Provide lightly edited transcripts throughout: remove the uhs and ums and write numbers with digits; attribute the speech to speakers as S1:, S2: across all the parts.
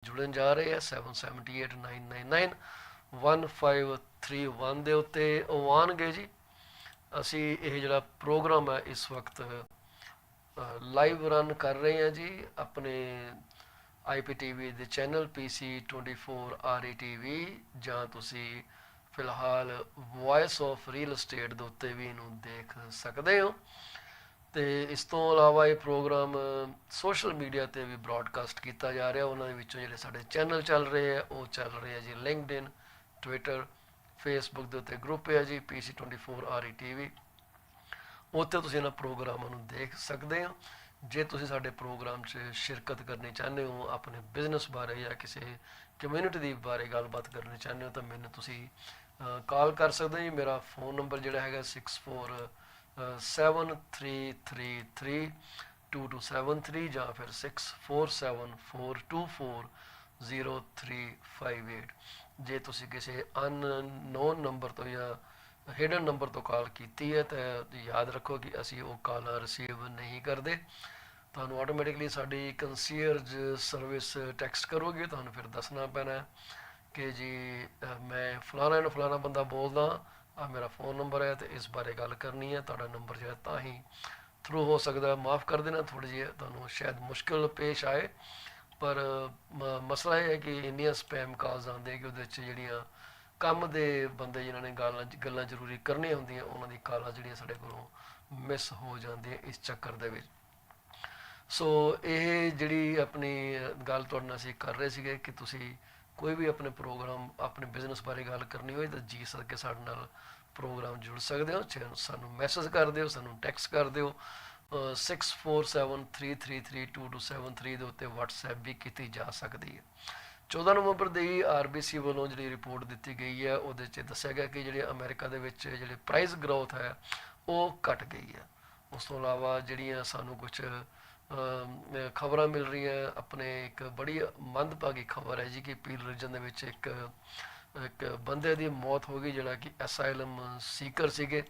S1: ਜੁੜਨ ਜਾ ਰਹੇ ਆ 7789991531 ਦੇ ਉੱਤੇ ਉਹ ਆਉਣਗੇ ਜੀ। ਅਸੀਂ ਇਹ ਜਿਹੜਾ ਪ੍ਰੋਗਰਾਮ ਹੈ ਇਸ ਵਕਤ ਲਾਈਵ ਰਨ ਕਰ ਰਹੇ ਹਾਂ ਜੀ ਆਪਣੇ IPTV ਦੇ ਚੈਨਲ PC24RETV ਜਾਂ ਤੁਸੀਂ ਫਿਲਹਾਲ ਵੌਇਸ ਆਫ ਰੀਅਲ estate ਦੇ ਉੱਤੇ ਵੀ ਇਹਨੂੰ ਦੇਖ ਸਕਦੇ ਹੋ। ਤੇ ਇਸ ਤੋਂ ਇਲਾਵਾ ਇਹ ਪ੍ਰੋਗਰਾਮ ਸੋਸ਼ਲ ਮੀਡੀਆ ਤੇ ਵੀ ਬ੍ਰੌਡਕਾਸਟ ਕੀਤਾ ਜਾ ਰਿਹਾ। ਉਹਨਾਂ ਦੇ ਵਿੱਚੋਂ ਜਿਹੜੇ ਸਾਡੇ ਚੈਨਲ ਚੱਲ ਰਹੇ ਆ ਉਹ ਚੱਲ ਰਹੇ ਆ ਜੀ ਲਿੰਕਡਇਨ, ਟਵਿੱਟਰ, ਫੇਸਬੁੱਕ ਦੇ ਉੱਤੇ ਗਰੁੱਪ ਹੈ ਜੀ PC24RETV। ਉੱਥੇ ਤੁਸੀਂ ਇਹਨਾਂ ਪ੍ਰੋਗਰਾਮਾਂ ਨੂੰ ਦੇਖ ਸਕਦੇ ਹੋ। ਜੇ ਤੁਸੀਂ ਸਾਡੇ ਪ੍ਰੋਗਰਾਮ 'ਚ ਸ਼ਿਰਕਤ ਕਰਨੀ ਚਾਹੁੰਦੇ ਹੋ, ਆਪਣੇ ਬਿਜ਼ਨਸ ਬਾਰੇ ਜਾਂ ਕਿਸੇ ਕਮਿਊਨਿਟੀ ਦੀ ਬਾਰੇ ਗੱਲਬਾਤ ਕਰਨੀ ਚਾਹੁੰਦੇ ਹੋ ਤਾਂ ਮੈਨੂੰ ਤੁਸੀਂ ਕਾਲ ਕਰ ਸਕਦੇ ਹੋ ਜੀ। ਮੇਰਾ ਫੋਨ ਨੰਬਰ ਜਿਹੜਾ ਹੈਗਾ 6473332273 ਜਾਂ ਫਿਰ 6474240358। ਜੇ ਤੁਸੀਂ ਕਿਸੇ ਅਨਨੋਨ ਨੰਬਰ ਤੋਂ ਜਾਂ ਹਿਡਨ ਨੰਬਰ ਤੋਂ ਕਾਲ ਕੀਤੀ ਹੈ ਤਾਂ ਯਾਦ ਰੱਖੋ ਕਿ ਅਸੀਂ ਉਹ ਕਾਲਾਂ ਰਿਸੀਵ ਨਹੀਂ ਕਰਦੇ। ਤੁਹਾਨੂੰ ਆਟੋਮੈਟਿਕਲੀ ਸਾਡੀ ਕੰਸੀਅਰਜ ਸਰਵਿਸ ਟੈਕਸਟ ਕਰੋਗੇ। ਤੁਹਾਨੂੰ ਫਿਰ ਦੱਸਣਾ ਪੈਣਾ ਕਿ ਜੀ ਮੈਂ ਫਲਾਣਾ ਬੰਦਾ ਬੋਲਦਾ, ਆ ਮੇਰਾ ਫ਼ੋਨ ਨੰਬਰ ਹੈ ਤੇ ਇਸ ਬਾਰੇ ਗੱਲ ਕਰਨੀ ਹੈ। ਤੁਹਾਡਾ ਨੰਬਰ ਜਿਹੜਾ ਤਾਂ ਹੀ ਥਰੂ ਹੋ ਸਕਦਾ। ਮਾफ़ ਕਰ ਦੇਣਾ, ਥੋੜ੍ਹੀ ਜਿਹੀ ਤੁਹਾਨੂੰ ਸ਼ਾਇਦ ਮੁਸ਼ਕਿਲ ਪੇਸ਼ ਆਏ, ਪਰ ਮਸਲਾ ਇਹ ਹੈ ਕਿ ਇੰਨੀਆਂ ਸਪੈਮ ਕਾਲਸ ਆਉਂਦੀਆਂ ਕਿ ਉਹਦੇ 'ਚ ਜਿਹੜੀਆਂ ਕੰਮ ਦੇ ਬੰਦੇ ਜਿਨ੍ਹਾਂ ਨੇ ਗੱਲਾਂ ਜ਼ਰੂਰੀ ਕਰਨੀਆਂ ਹੁੰਦੀਆਂ ਉਹਨਾਂ ਦੀ ਕਾਲਾਂ ਜਿਹੜੀਆਂ ਸਾਡੇ ਕੋਲੋਂ ਮਿਸ ਹੋ ਜਾਂਦੀਆਂ ਇਸ ਚੱਕਰ ਦੇ ਵਿੱਚ। ਸੋ ਇਹ ਜਿਹੜੀ ਆਪਣੀ ਗੱਲ ਤੁਹਾਡੇ ਨਾਲ ਅਸੀਂ ਕਰ ਰਹੇ ਸੀਗੇ ਕਿ ਤੁਸੀਂ ਕੋਈ ਵੀ ਆਪਣੇ ਪ੍ਰੋਗਰਾਮ ਆਪਣੇ ਬਿਜ਼ਨਸ ਬਾਰੇ ਗੱਲ ਕਰਨੀ ਹੋਏ ਤਾਂ ਜੀ ਸਦਕੇ ਸਾਡੇ ਨਾਲ ਪ੍ਰੋਗਰਾਮ ਜੁੜ ਸਕਦੇ ਹੋ। ਸਾਨੂੰ ਮੈਸੇਜ ਕਰ ਦਿਓ, ਸਾਨੂੰ ਟੈਕਸਟ ਕਰ ਦਿਓ। 6473332273 ਦੇ ਉੱਤੇ WhatsApp ਵੀ ਕੀਤੀ ਜਾ ਸਕਦੀ ਹੈ। 14 ਨਵੰਬਰ ਦੀ RBC ਵੱਲੋਂ ਜਿਹੜੀ ਰਿਪੋਰਟ ਦਿੱਤੀ ਗਈ ਹੈ ਉਹਦੇ 'ਚ ਦੱਸਿਆ ਗਿਆ ਕਿ ਜਿਹੜੇ ਅਮਰੀਕਾ ਦੇ ਵਿੱਚ ਜਿਹੜੇ ਪ੍ਰਾਈਸ ਗਰੋਥ ਹੈ ਉਹ ਘਟ ਗਈ ਹੈ। ਉਸ ਤੋਂ ਇਲਾਵਾ ਜਿਹੜੀਆਂ ਸਾਨੂੰ ਕੁਛ ਖਬਰਾਂ ਮਿਲ ਰਹੀਆਂ, ਆਪਣੇ ਇੱਕ ਬੜੀ ਮੰਦਭਾਗੀ ਖਬਰ ਹੈ ਜੀ ਕਿ ਪੀਲ ਰੀਜਨ ਦੇ ਵਿੱਚ ਇੱਕ ਬੰਦੇ ਦੀ ਮੌਤ ਹੋ ਗਈ ਜਿਹੜਾ ਕਿ ਅਸਾਈਲਮ ਸੀਕਰ ਸੀਗੇ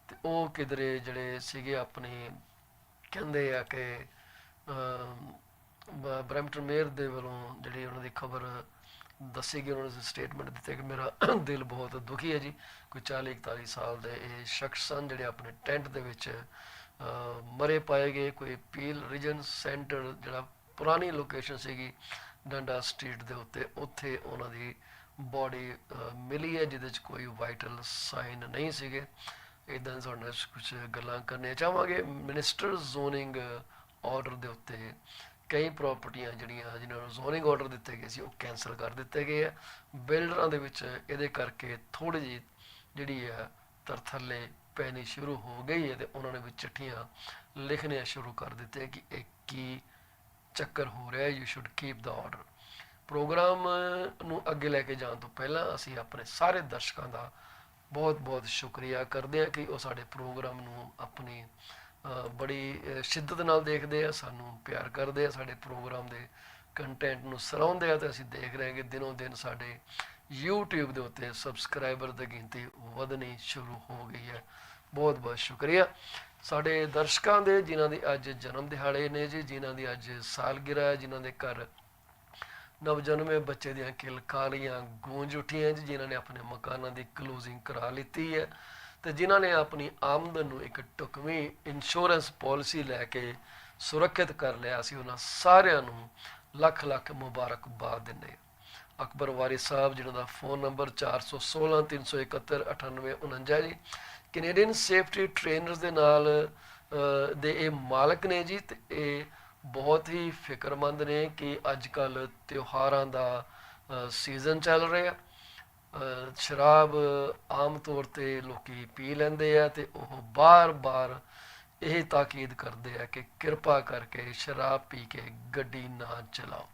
S1: ਤੇ ਉਹ ਕਿਧਰੇ ਜਿਹੜੇ ਸੀਗੇ ਆਪਣੇ ਕਹਿੰਦੇ ਆ ਕਿ ਬਰੈਂਪਟਨ ਮੇਅਰ ਦੇ ਵੱਲੋਂ ਜਿਹੜੀ ਉਹਨਾਂ ਦੀ ਖਬਰ ਦੱਸੀ ਗਈ। ਉਹਨਾਂ ਨੇ ਸਟੇਟਮੈਂਟ ਦਿੱਤੇ ਕਿ ਮੇਰਾ ਦਿਲ ਬਹੁਤ ਦੁਖੀ ਹੈ ਜੀ। ਕੋਈ 40-41 ਸਾਲ ਦੇ ਇਹ ਸ਼ਖਸ ਸਨ ਜਿਹੜੇ ਆਪਣੇ ਟੈਂਟ ਦੇ ਵਿੱਚ ਮਰੇ ਪਾਏ ਗਏ। ਕੋਈ ਪੀਲ ਰੀਜਨ ਸੈਂਟਰ ਜਿਹੜਾ ਪੁਰਾਣੀ ਲੋਕੇਸ਼ਨ ਸੀਗੀ ਡੰਡਾ ਸਟਰੀਟ ਦੇ ਉੱਤੇ, ਉੱਥੇ ਉਹਨਾਂ ਦੀ ਬੋਡੀ ਮਿਲੀ ਹੈ ਜਿਹਦੇ 'ਚ ਕੋਈ ਵਾਈਟਲ ਸਾਈਨ ਨਹੀਂ ਸੀਗੇ। ਇੱਦਾਂ ਸਾਡੇ ਨਾਲ ਕੁਛ ਗੱਲਾਂ ਕਰਨੀਆਂ ਚਾਹਾਂਗੇ। ਮਿਨਿਸਟਰ ਜ਼ੋਨਿੰਗ ਆਰਡਰ ਦੇ ਉੱਤੇ ਕਈ ਪ੍ਰਾਪਰਟੀਆਂ ਜਿਹੜੀਆਂ ਜਿਨ੍ਹਾਂ ਨੂੰ ਜ਼ੋਨਿੰਗ ਆਰਡਰ ਦਿੱਤੇ ਗਏ ਸੀ ਉਹ ਕੈਂਸਲ ਕਰ ਦਿੱਤੇ ਗਏ ਆ। ਬਿਲਡਰਾਂ ਦੇ ਵਿੱਚ ਇਹਦੇ ਕਰਕੇ ਥੋੜ੍ਹੀ ਜਿਹੀ ਜਿਹੜੀ ਹੈ ਤਰਥੱਲੇ ਪੈਣੀ ਸ਼ੁਰੂ ਹੋ ਗਈ ਹੈ ਤੇ ਉਹਨਾਂ ਨੇ ਵੀ ਚਿੱਠੀਆਂ ਲਿਖਣੀਆਂ ਸ਼ੁਰੂ ਕਰ ਦਿੱਤੇ ਕਿ ਇਹ ਕੀ ਚੱਕਰ ਹੋ ਰਿਹਾ, you should keep the order. Program ਨੂੰ ਅੱਗੇ ਲੈ ਕੇ ਜਾਣ ਤੋਂ ਪਹਿਲਾਂ ਅਸੀਂ ਆਪਣੇ ਸਾਰੇ ਦਰਸ਼ਕਾਂ ਦਾ ਬਹੁਤ ਬਹੁਤ ਸ਼ੁਕਰੀਆ ਕਰਦੇ ਹਾਂ ਕਿ ਉਹ ਸਾਡੇ ਪ੍ਰੋਗਰਾਮ ਨੂੰ ਆਪਣੀ ਬੜੀ ਸ਼ਿੱਦਤ ਨਾਲ ਦੇਖਦੇ ਆ, ਸਾਨੂੰ ਪਿਆਰ ਕਰਦੇ ਆ, ਸਾਡੇ ਪ੍ਰੋਗਰਾਮ ਦੇ ਕੰਟੈਂਟ ਨੂੰ ਸਰਾਹੁੰਦੇ ਆ। ਤੇ ਅਸੀਂ ਦੇਖ ਰਹੇ ਹਾਂ ਕਿ ਦਿਨੋਂ ਦਿਨ ਸਾਡੇ YouTube ਦੇ ਉੱਤੇ ਸਬਸਕ੍ਰਾਈਬਰ ਦੀ ਗਿਣਤੀ ਵਧਣੀ ਸ਼ੁਰੂ ਹੋ ਗਈ ਹੈ। ਬਹੁਤ ਬਹੁਤ ਸ਼ੁਕਰੀਆ ਸਾਡੇ ਦਰਸ਼ਕਾਂ ਦੇ ਜਿਨ੍ਹਾਂ ਦੀ ਅੱਜ ਜਨਮ ਦਿਹਾੜੇ ਨੇ ਜੀ, ਜਿਨ੍ਹਾਂ ਦੀ ਅੱਜ ਸਾਲਗਿਰਾ ਹੈ, ਜਿਨ੍ਹਾਂ ਦੇ ਘਰ ਨਵਜਨਮੇ ਬੱਚੇ ਦੀਆਂ ਕਿਲਕਾਰੀਆਂ ਗੂੰਜ ਉੱਠੀਆਂ ਜੀ, ਜਿਨ੍ਹਾਂ ਨੇ ਆਪਣੇ ਮਕਾਨਾਂ ਦੀ ਕਲੋਜ਼ਿੰਗ ਕਰਾ ਲਿੱਤੀ ਹੈ ਤੇ ਜਿਨ੍ਹਾਂ ਨੇ ਆਪਣੀ ਆਮਦਨ ਨੂੰ ਇੱਕ ਢੁਕਵੀਂ ਇੰਸ਼ੋਰੈਂਸ ਪਾਲਿਸੀ ਲੈ ਕੇ ਸੁਰੱਖਿਅਤ ਕਰ ਲਿਆ। ਅਸੀਂ ਉਹਨਾਂ ਸਾਰਿਆਂ ਨੂੰ ਲੱਖ ਲੱਖ ਮੁਬਾਰਕਬਾਦ ਦਿੰਦੇ ਹਾਂ। ਅਕਬਰ ਵਾਰਿਸ ਸਾਹਿਬ ਜਿਨ੍ਹਾਂ ਦਾ ਫ਼ੋਨ ਨੰਬਰ 4163719849 ਜੀ, ਕੈਨੇਡੀਅਨ ਸੇਫਟੀ ਟ੍ਰੇਨਰਸ ਦੇ ਨਾਲ ਦੇ ਇਹ ਮਾਲਕ ਨੇ ਜੀ। ਤੇ ਇਹ ਬਹੁਤ ਹੀ ਫਿਕਰਮੰਦ ਨੇ ਕਿ ਅੱਜ ਕੱਲ੍ਹ ਤਿਉਹਾਰਾਂ ਦਾ ਸੀਜ਼ਨ ਚੱਲ ਰਿਹਾ। ਸ਼ਰਾਬ ਆਮ ਤੌਰ 'ਤੇ ਲੋਕੀ ਪੀ ਲੈਂਦੇ ਆ ਤੇ ਉਹ ਬਾਰ-ਬਾਰ ਇਹ ਤਾਕੀਦ ਕਰਦੇ ਆ ਕਿ ਕਿਰਪਾ ਕਰਕੇ ਸ਼ਰਾਬ ਪੀ ਕੇ ਗੱਡੀ ਨਾ ਚਲਾਓ।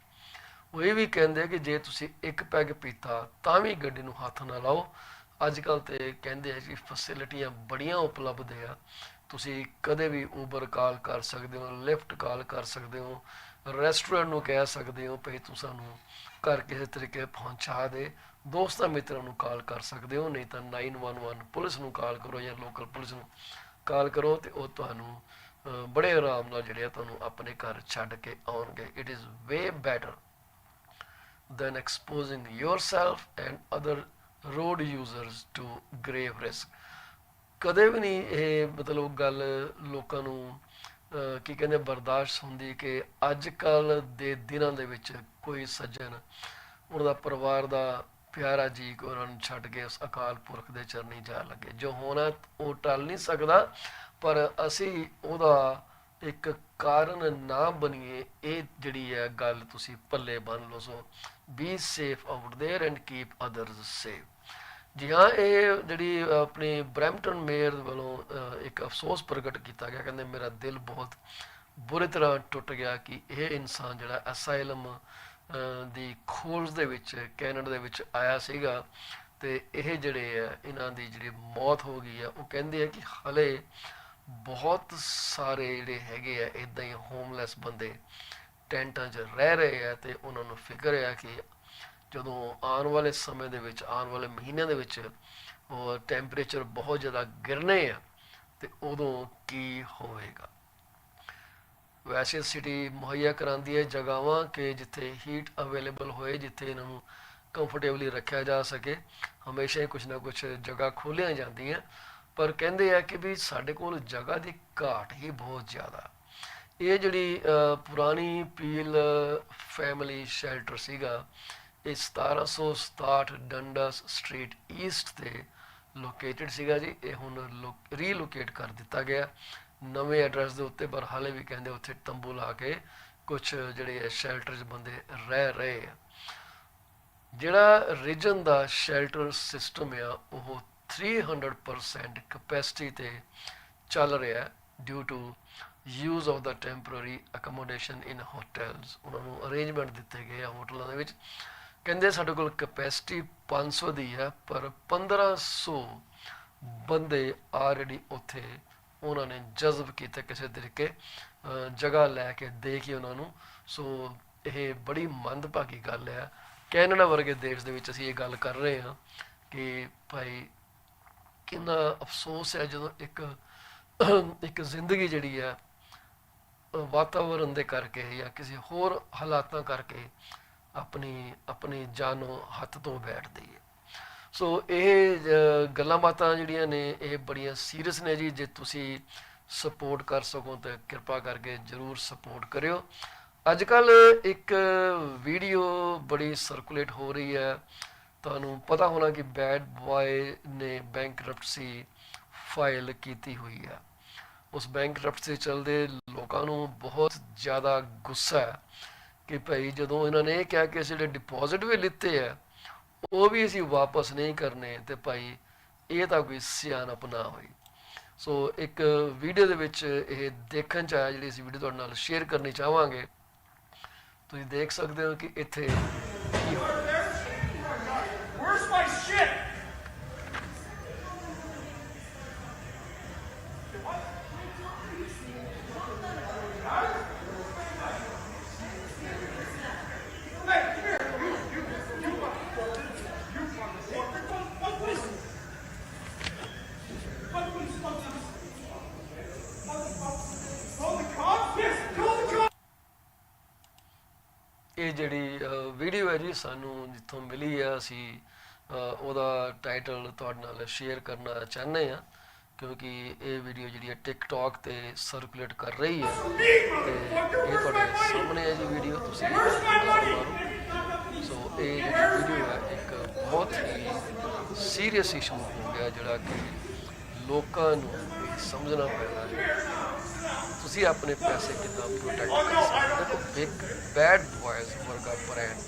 S1: ਉਹ ਇਹ ਵੀ ਕਹਿੰਦੇ ਕਿ ਜੇ ਤੁਸੀਂ ਇੱਕ ਪੈਗ ਪੀਤਾ ਤਾਂ ਵੀ ਗੱਡੀ ਨੂੰ ਹੱਥ ਨਾ ਲਾਓ। ਅੱਜ ਕੱਲ੍ਹ ਤੇ ਕਹਿੰਦੇ ਆ ਕਿ ਫੈਸਿਲਿਟੀਆਂ ਬੜੀਆਂ ਉਪਲਬਧ ਆ, ਤੁਸੀਂ ਕਦੇ ਵੀ ਊਬਰ ਕਾਲ ਕਰ ਸਕਦੇ ਹੋ, ਲਿਫਟ ਕਾਲ ਕਰ ਸਕਦੇ ਹੋ, ਰੈਸਟੋਰੈਂਟ ਨੂੰ ਕਹਿ ਸਕਦੇ ਹੋ ਭਈ ਤੂੰ ਸਾਨੂੰ ਘਰ ਕਿਸੇ ਤਰੀਕੇ ਪਹੁੰਚਾ ਦੇ। ਦੋਸਤਾਂ ਮਿੱਤਰਾਂ ਨੂੰ ਕਾਲ ਕਰ ਸਕਦੇ ਹੋ, ਨਹੀਂ ਤਾਂ 911 ਪੁਲਿਸ ਨੂੰ ਕਾਲ ਕਰੋ ਜਾਂ ਲੋਕਲ ਪੁਲਿਸ ਨੂੰ ਕਾਲ ਕਰੋ ਤੇ ਉਹ ਤੁਹਾਨੂੰ ਬੜੇ ਆਰਾਮ ਨਾਲ ਜਿਹੜੇ ਆ ਤੁਹਾਨੂੰ ਆਪਣੇ ਘਰ ਛੱਡ ਕੇ ਆਉਣਗੇ। It is way better than exposing yourself and other road users to grave risk। ਕਦੇ ਵੀ ਨਹੀਂ ਇਹ ਮਤਲਬ ਗੱਲ ਲੋਕਾਂ ਨੂੰ ਕੀ ਕਹਿੰਦੇ ਬਰਦਾਸ਼ਤ ਹੁੰਦੀ ਕਿ ਅੱਜ ਕੱਲ੍ਹ ਦੇ ਦਿਨਾਂ ਦੇ ਵਿੱਚ ਕੋਈ ਸੱਜਣ ਉਹਨਾਂ ਦਾ ਪਰਿਵਾਰ ਦਾ ਪਿਆਰਾ ਜੀ ਕੋਈ ਉਹਨਾਂ ਨੂੰ ਛੱਡ ਕੇ ਉਸ ਅਕਾਲ ਪੁਰਖ ਦੇ ਚਰਨੀ ਜਾ ਲੱਗੇ। ਜੋ ਹੋਣਾ ਉਹ ਟਲ ਨਹੀਂ ਸਕਦਾ, ਪਰ ਅਸੀਂ ਉਹਦਾ ਇੱਕ ਕਾਰਨ ਨਾ ਬਣੀਏ, ਇਹ ਜਿਹੜੀ ਹੈ ਗੱਲ ਤੁਸੀਂ ਪੱਲੇ ਬੰਨ ਲਓ। So be safe out there and keep others safe. ਜੀ ਹਾਂ, ਇਹ ਜਿਹੜੀ ਆਪਣੀ ਬਰੈਂਪਟਨ ਮੇਅਰ ਵੱਲੋਂ ਇੱਕ ਅਫਸੋਸ ਪ੍ਰਗਟ ਕੀਤਾ ਗਿਆ, ਕਹਿੰਦੇ ਮੇਰਾ ਦਿਲ ਬਹੁਤ ਬੁਰੀ ਤਰ੍ਹਾਂ ਟੁੱਟ ਗਿਆ ਕਿ ਇਹ ਇਨਸਾਨ ਜਿਹੜਾ ਅਸਾਈਲਮ ਦੀ ਖੋਜ ਦੇ ਵਿੱਚ ਕੈਨੇਡਾ ਦੇ ਵਿੱਚ ਆਇਆ ਸੀਗਾ ਅਤੇ ਇਹ ਜਿਹੜੇ ਆ ਇਹਨਾਂ ਦੀ ਜਿਹੜੀ ਮੌਤ ਹੋ ਗਈ ਆ। ਉਹ ਕਹਿੰਦੇ ਆ ਕਿ ਹਾਲੇ ਬਹੁਤ ਸਾਰੇ ਜਿਹੜੇ ਹੈਗੇ ਆ ਇੱਦਾਂ ਹੀ ਹੋਮਲੈਸ ਬੰਦੇ ਟੈਂਟਾਂ 'ਚ ਰਹਿ ਰਹੇ ਆ ਅਤੇ ਉਹਨਾਂ ਨੂੰ ਫਿਕਰ ਆ ਕਿ ਜਦੋਂ ਆਉਣ ਵਾਲੇ ਸਮੇਂ ਦੇ ਵਿੱਚ, ਆਉਣ ਵਾਲੇ ਮਹੀਨਿਆਂ ਦੇ ਵਿੱਚ ਟੈਂਪਰੇਚਰ ਬਹੁਤ ਜ਼ਿਆਦਾ ਗਿਰਨੇ ਆ ਅਤੇ ਉਦੋਂ ਕੀ ਹੋਵੇਗਾ। ਵੈਸੇ ਸਿਟੀ ਮੁਹੱਈਆ ਕਰਾਉਂਦੀ ਹੈ ਜਗ੍ਹਾਵਾਂ ਕਿ ਜਿੱਥੇ ਹੀਟ ਅਵੇਲੇਬਲ ਹੋਏ, ਜਿੱਥੇ ਇਹਨਾਂ ਨੂੰ ਕੰਫਰਟੇਬਲੀ ਰੱਖਿਆ ਜਾ ਸਕੇ। ਹਮੇਸ਼ਾ ਹੀ ਕੁਛ ਨਾ ਕੁਛ ਜਗ੍ਹਾ ਖੋਲ੍ਹੀਆਂ ਜਾਂਦੀਆਂ, ਪਰ ਕਹਿੰਦੇ ਆ ਕਿ ਵੀ ਸਾਡੇ ਕੋਲ ਜਗ੍ਹਾ ਦੀ ਘਾਟ ਹੀ ਬਹੁਤ ਜ਼ਿਆਦਾ। ਇਹ ਜਿਹੜੀ ਪੁਰਾਣੀ ਪੀਲ ਫੈਮਿਲੀ ਸ਼ੈਲਟਰ ਸੀਗਾ, ਇਹ 1767 ਡੰਡਸ ਸਟਰੀਟ ਈਸਟ 'ਤੇ ਲੋਕੇਟਡ ਸੀਗਾ ਜੀ। ਇਹ ਹੁਣ ਰੀਲੋਕੇਟ ਕਰ ਦਿੱਤਾ ਗਿਆ ਨਵੇਂ ਐਡਰੈਸ ਦੇ ਉੱਤੇ, ਪਰ ਹਾਲੇ ਵੀ ਕਹਿੰਦੇ ਉੱਥੇ ਤੰਬੂ ਲਾ ਕੇ ਕੁਛ ਜਿਹੜੇ ਸ਼ੈਲਟਰ 'ਚ ਬੰਦੇ ਰਹਿ ਰਹੇ ਆ। ਜਿਹੜਾ ਰੀਜਨ ਦਾ ਸ਼ੈਲਟਰ ਸਿਸਟਮ ਆ ਉਹ 300% ਕਪੈਸਿਟੀ 'ਤੇ ਚੱਲ ਰਿਹਾ due to use of the temporary accommodation in hotels. ਉਹਨਾਂ ਨੂੰ ਅਰੇਂਜਮੈਂਟ ਦਿੱਤੇ ਗਏ ਆ ਹੋਟਲਾਂ ਦੇ ਵਿੱਚ। ਕਹਿੰਦੇ ਸਾਡੇ ਕੋਲ ਕਪੈਸਿਟੀ 500 ਦੀ ਹੈ, ਪਰ 1500 ਬੰਦੇ ਆਲਰੇਡੀ ਉੱਥੇ ਉਹਨਾਂ ਨੇ ਜਜ਼ਬ ਕੀਤਾ ਕਿਸੇ ਤਰੀਕੇ, ਜਗ੍ਹਾ ਲੈ ਕੇ ਦੇ ਕੇ ਉਹਨਾਂ ਨੂੰ। ਸੋ ਇਹ ਬੜੀ ਮੰਦਭਾਗੀ ਗੱਲ ਹੈ। ਕੈਨੇਡਾ ਵਰਗੇ ਦੇਸ਼ ਦੇ ਵਿੱਚ ਅਸੀਂ ਇਹ ਗੱਲ ਕਰ ਰਹੇ ਹਾਂ ਕਿ ਭਾਈ ਕਿੰਨਾ ਅਫਸੋਸ ਹੈ ਜਦੋਂ ਇੱਕ ਜ਼ਿੰਦਗੀ ਜਿਹੜੀ ਹੈ ਵਾਤਾਵਰਨ ਦੇ ਕਰਕੇ ਜਾਂ ਕਿਸੇ ਹੋਰ ਹਾਲਾਤਾਂ ਕਰਕੇ ਆਪਣੀ ਜਾਨੋਂ ਹੱਥ ਤੋਂ ਬੈਠਦੀ ਹੈ। ਸੋ ਇਹ ਗੱਲਾਂ ਬਾਤਾਂ ਜਿਹੜੀਆਂ ਨੇ ਇਹ ਬੜੀਆਂ ਸੀਰੀਅਸ ਨੇ ਜੀ। ਜੇ ਤੁਸੀਂ ਸਪੋਰਟ ਕਰ ਸਕੋ ਤਾਂ ਕਿਰਪਾ ਕਰਕੇ ਜ਼ਰੂਰ ਸਪੋਰਟ ਕਰਿਓ। ਅੱਜ ਕੱਲ੍ਹ ਇੱਕ ਵੀਡੀਓ ਬੜੀ ਸਰਕੂਲੇਟ ਹੋ ਰਹੀ ਹੈ, ਤੁਹਾਨੂੰ ਪਤਾ ਹੋਣਾ ਕਿ ਬੈਡ ਬॉय ਨੇ ਬੈਂਕਰਪਟਸੀ ਫਾਈਲ ਕੀਤੀ ਹੋਈ ਹੈ। ਉਸ ਬੈਂਕਰਪਟਸੀ ਚੱਲਦੇ ਲੋਕਾਂ ਨੂੰ ਬਹੁਤ ਜ਼ਿਆਦਾ ਗੁੱਸਾ ਹੈ ਕਿ ਭਾਈ ਜਦੋਂ ਇਹਨਾਂ ਨੇ ਇਹ ਕਿਹਾ ਕਿ ਅਸੀਂ ਜਿਹੜੇ ਡਿਪੋਜ਼ਿਟ ਵੀ ਲਿੱਤੇ ਆ ਉਹ ਵੀ ਅਸੀਂ ਵਾਪਸ ਨਹੀਂ ਕਰਨੇ, ਅਤੇ ਭਾਈ ਇਹ ਤਾਂ ਕੋਈ ਸਿਆਣਪ ਨਾ ਹੋਈ। ਸੋ ਇੱਕ ਵੀਡੀਓ ਦੇ ਵਿੱਚ ਇਹ ਦੇਖਣ 'ਚ ਆਇਆ, ਜਿਹੜੀ ਅਸੀਂ ਵੀਡੀਓ ਤੁਹਾਡੇ ਨਾਲ ਸ਼ੇਅਰ ਕਰਨੀ ਚਾਹਾਂਗੇ। ਤੁਸੀਂ ਦੇਖ ਸਕਦੇ ਹੋ ਕਿ ਇੱਥੇ ਕੀ ਹੋ ਰਿਹਾ। ਇਹ ਜਿਹੜੀ ਵੀਡੀਓ ਹੈ ਜੀ ਸਾਨੂੰ ਜਿੱਥੋਂ ਮਿਲੀ ਆ, ਅਸੀਂ ਉਹਦਾ ਟਾਈਟਲ ਤੁਹਾਡੇ ਨਾਲ ਸ਼ੇਅਰ ਕਰਨਾ ਚਾਹੁੰਦੇ ਹਾਂ ਕਿਉਂਕਿ ਇਹ ਵੀਡੀਓ ਜਿਹੜੀ ਹੈ ਟਿਕਟੌਕ 'ਤੇ ਸਰਕੂਲੇਟ ਕਰ ਰਹੀ ਹੈ ਅਤੇ ਇਹ ਤੁਹਾਡੇ ਸਾਹਮਣੇ ਹੈ ਜੀ ਵੀਡੀਓ, ਤੁਸੀਂ ਮਾਰੋ। ਸੋ ਇਹ ਜਿਹੜੀ ਵੀਡੀਓ ਹੈ ਇੱਕ ਬਹੁਤ ਹੀ ਸੀਰੀਅਸ ਇਸ਼ੂ ਹੋ ਗਿਆ ਜਿਹੜਾ ਕਿ ਲੋਕਾਂ ਨੂੰ ਸਮਝਣਾ ਪੈਣਾ ਹੈ ਤੁਸੀਂ ਆਪਣੇ ਪੈਸੇ ਕਿੱਦਾਂ ਪ੍ਰੋਟੈਕਟ ਕਰ ਸਕਦੇ। ਦੇਖੋ ਬਿਗ ਬੈਡ ਬॉयਜ਼ ਵਰਗਾ ਬ੍ਰਾਂਡ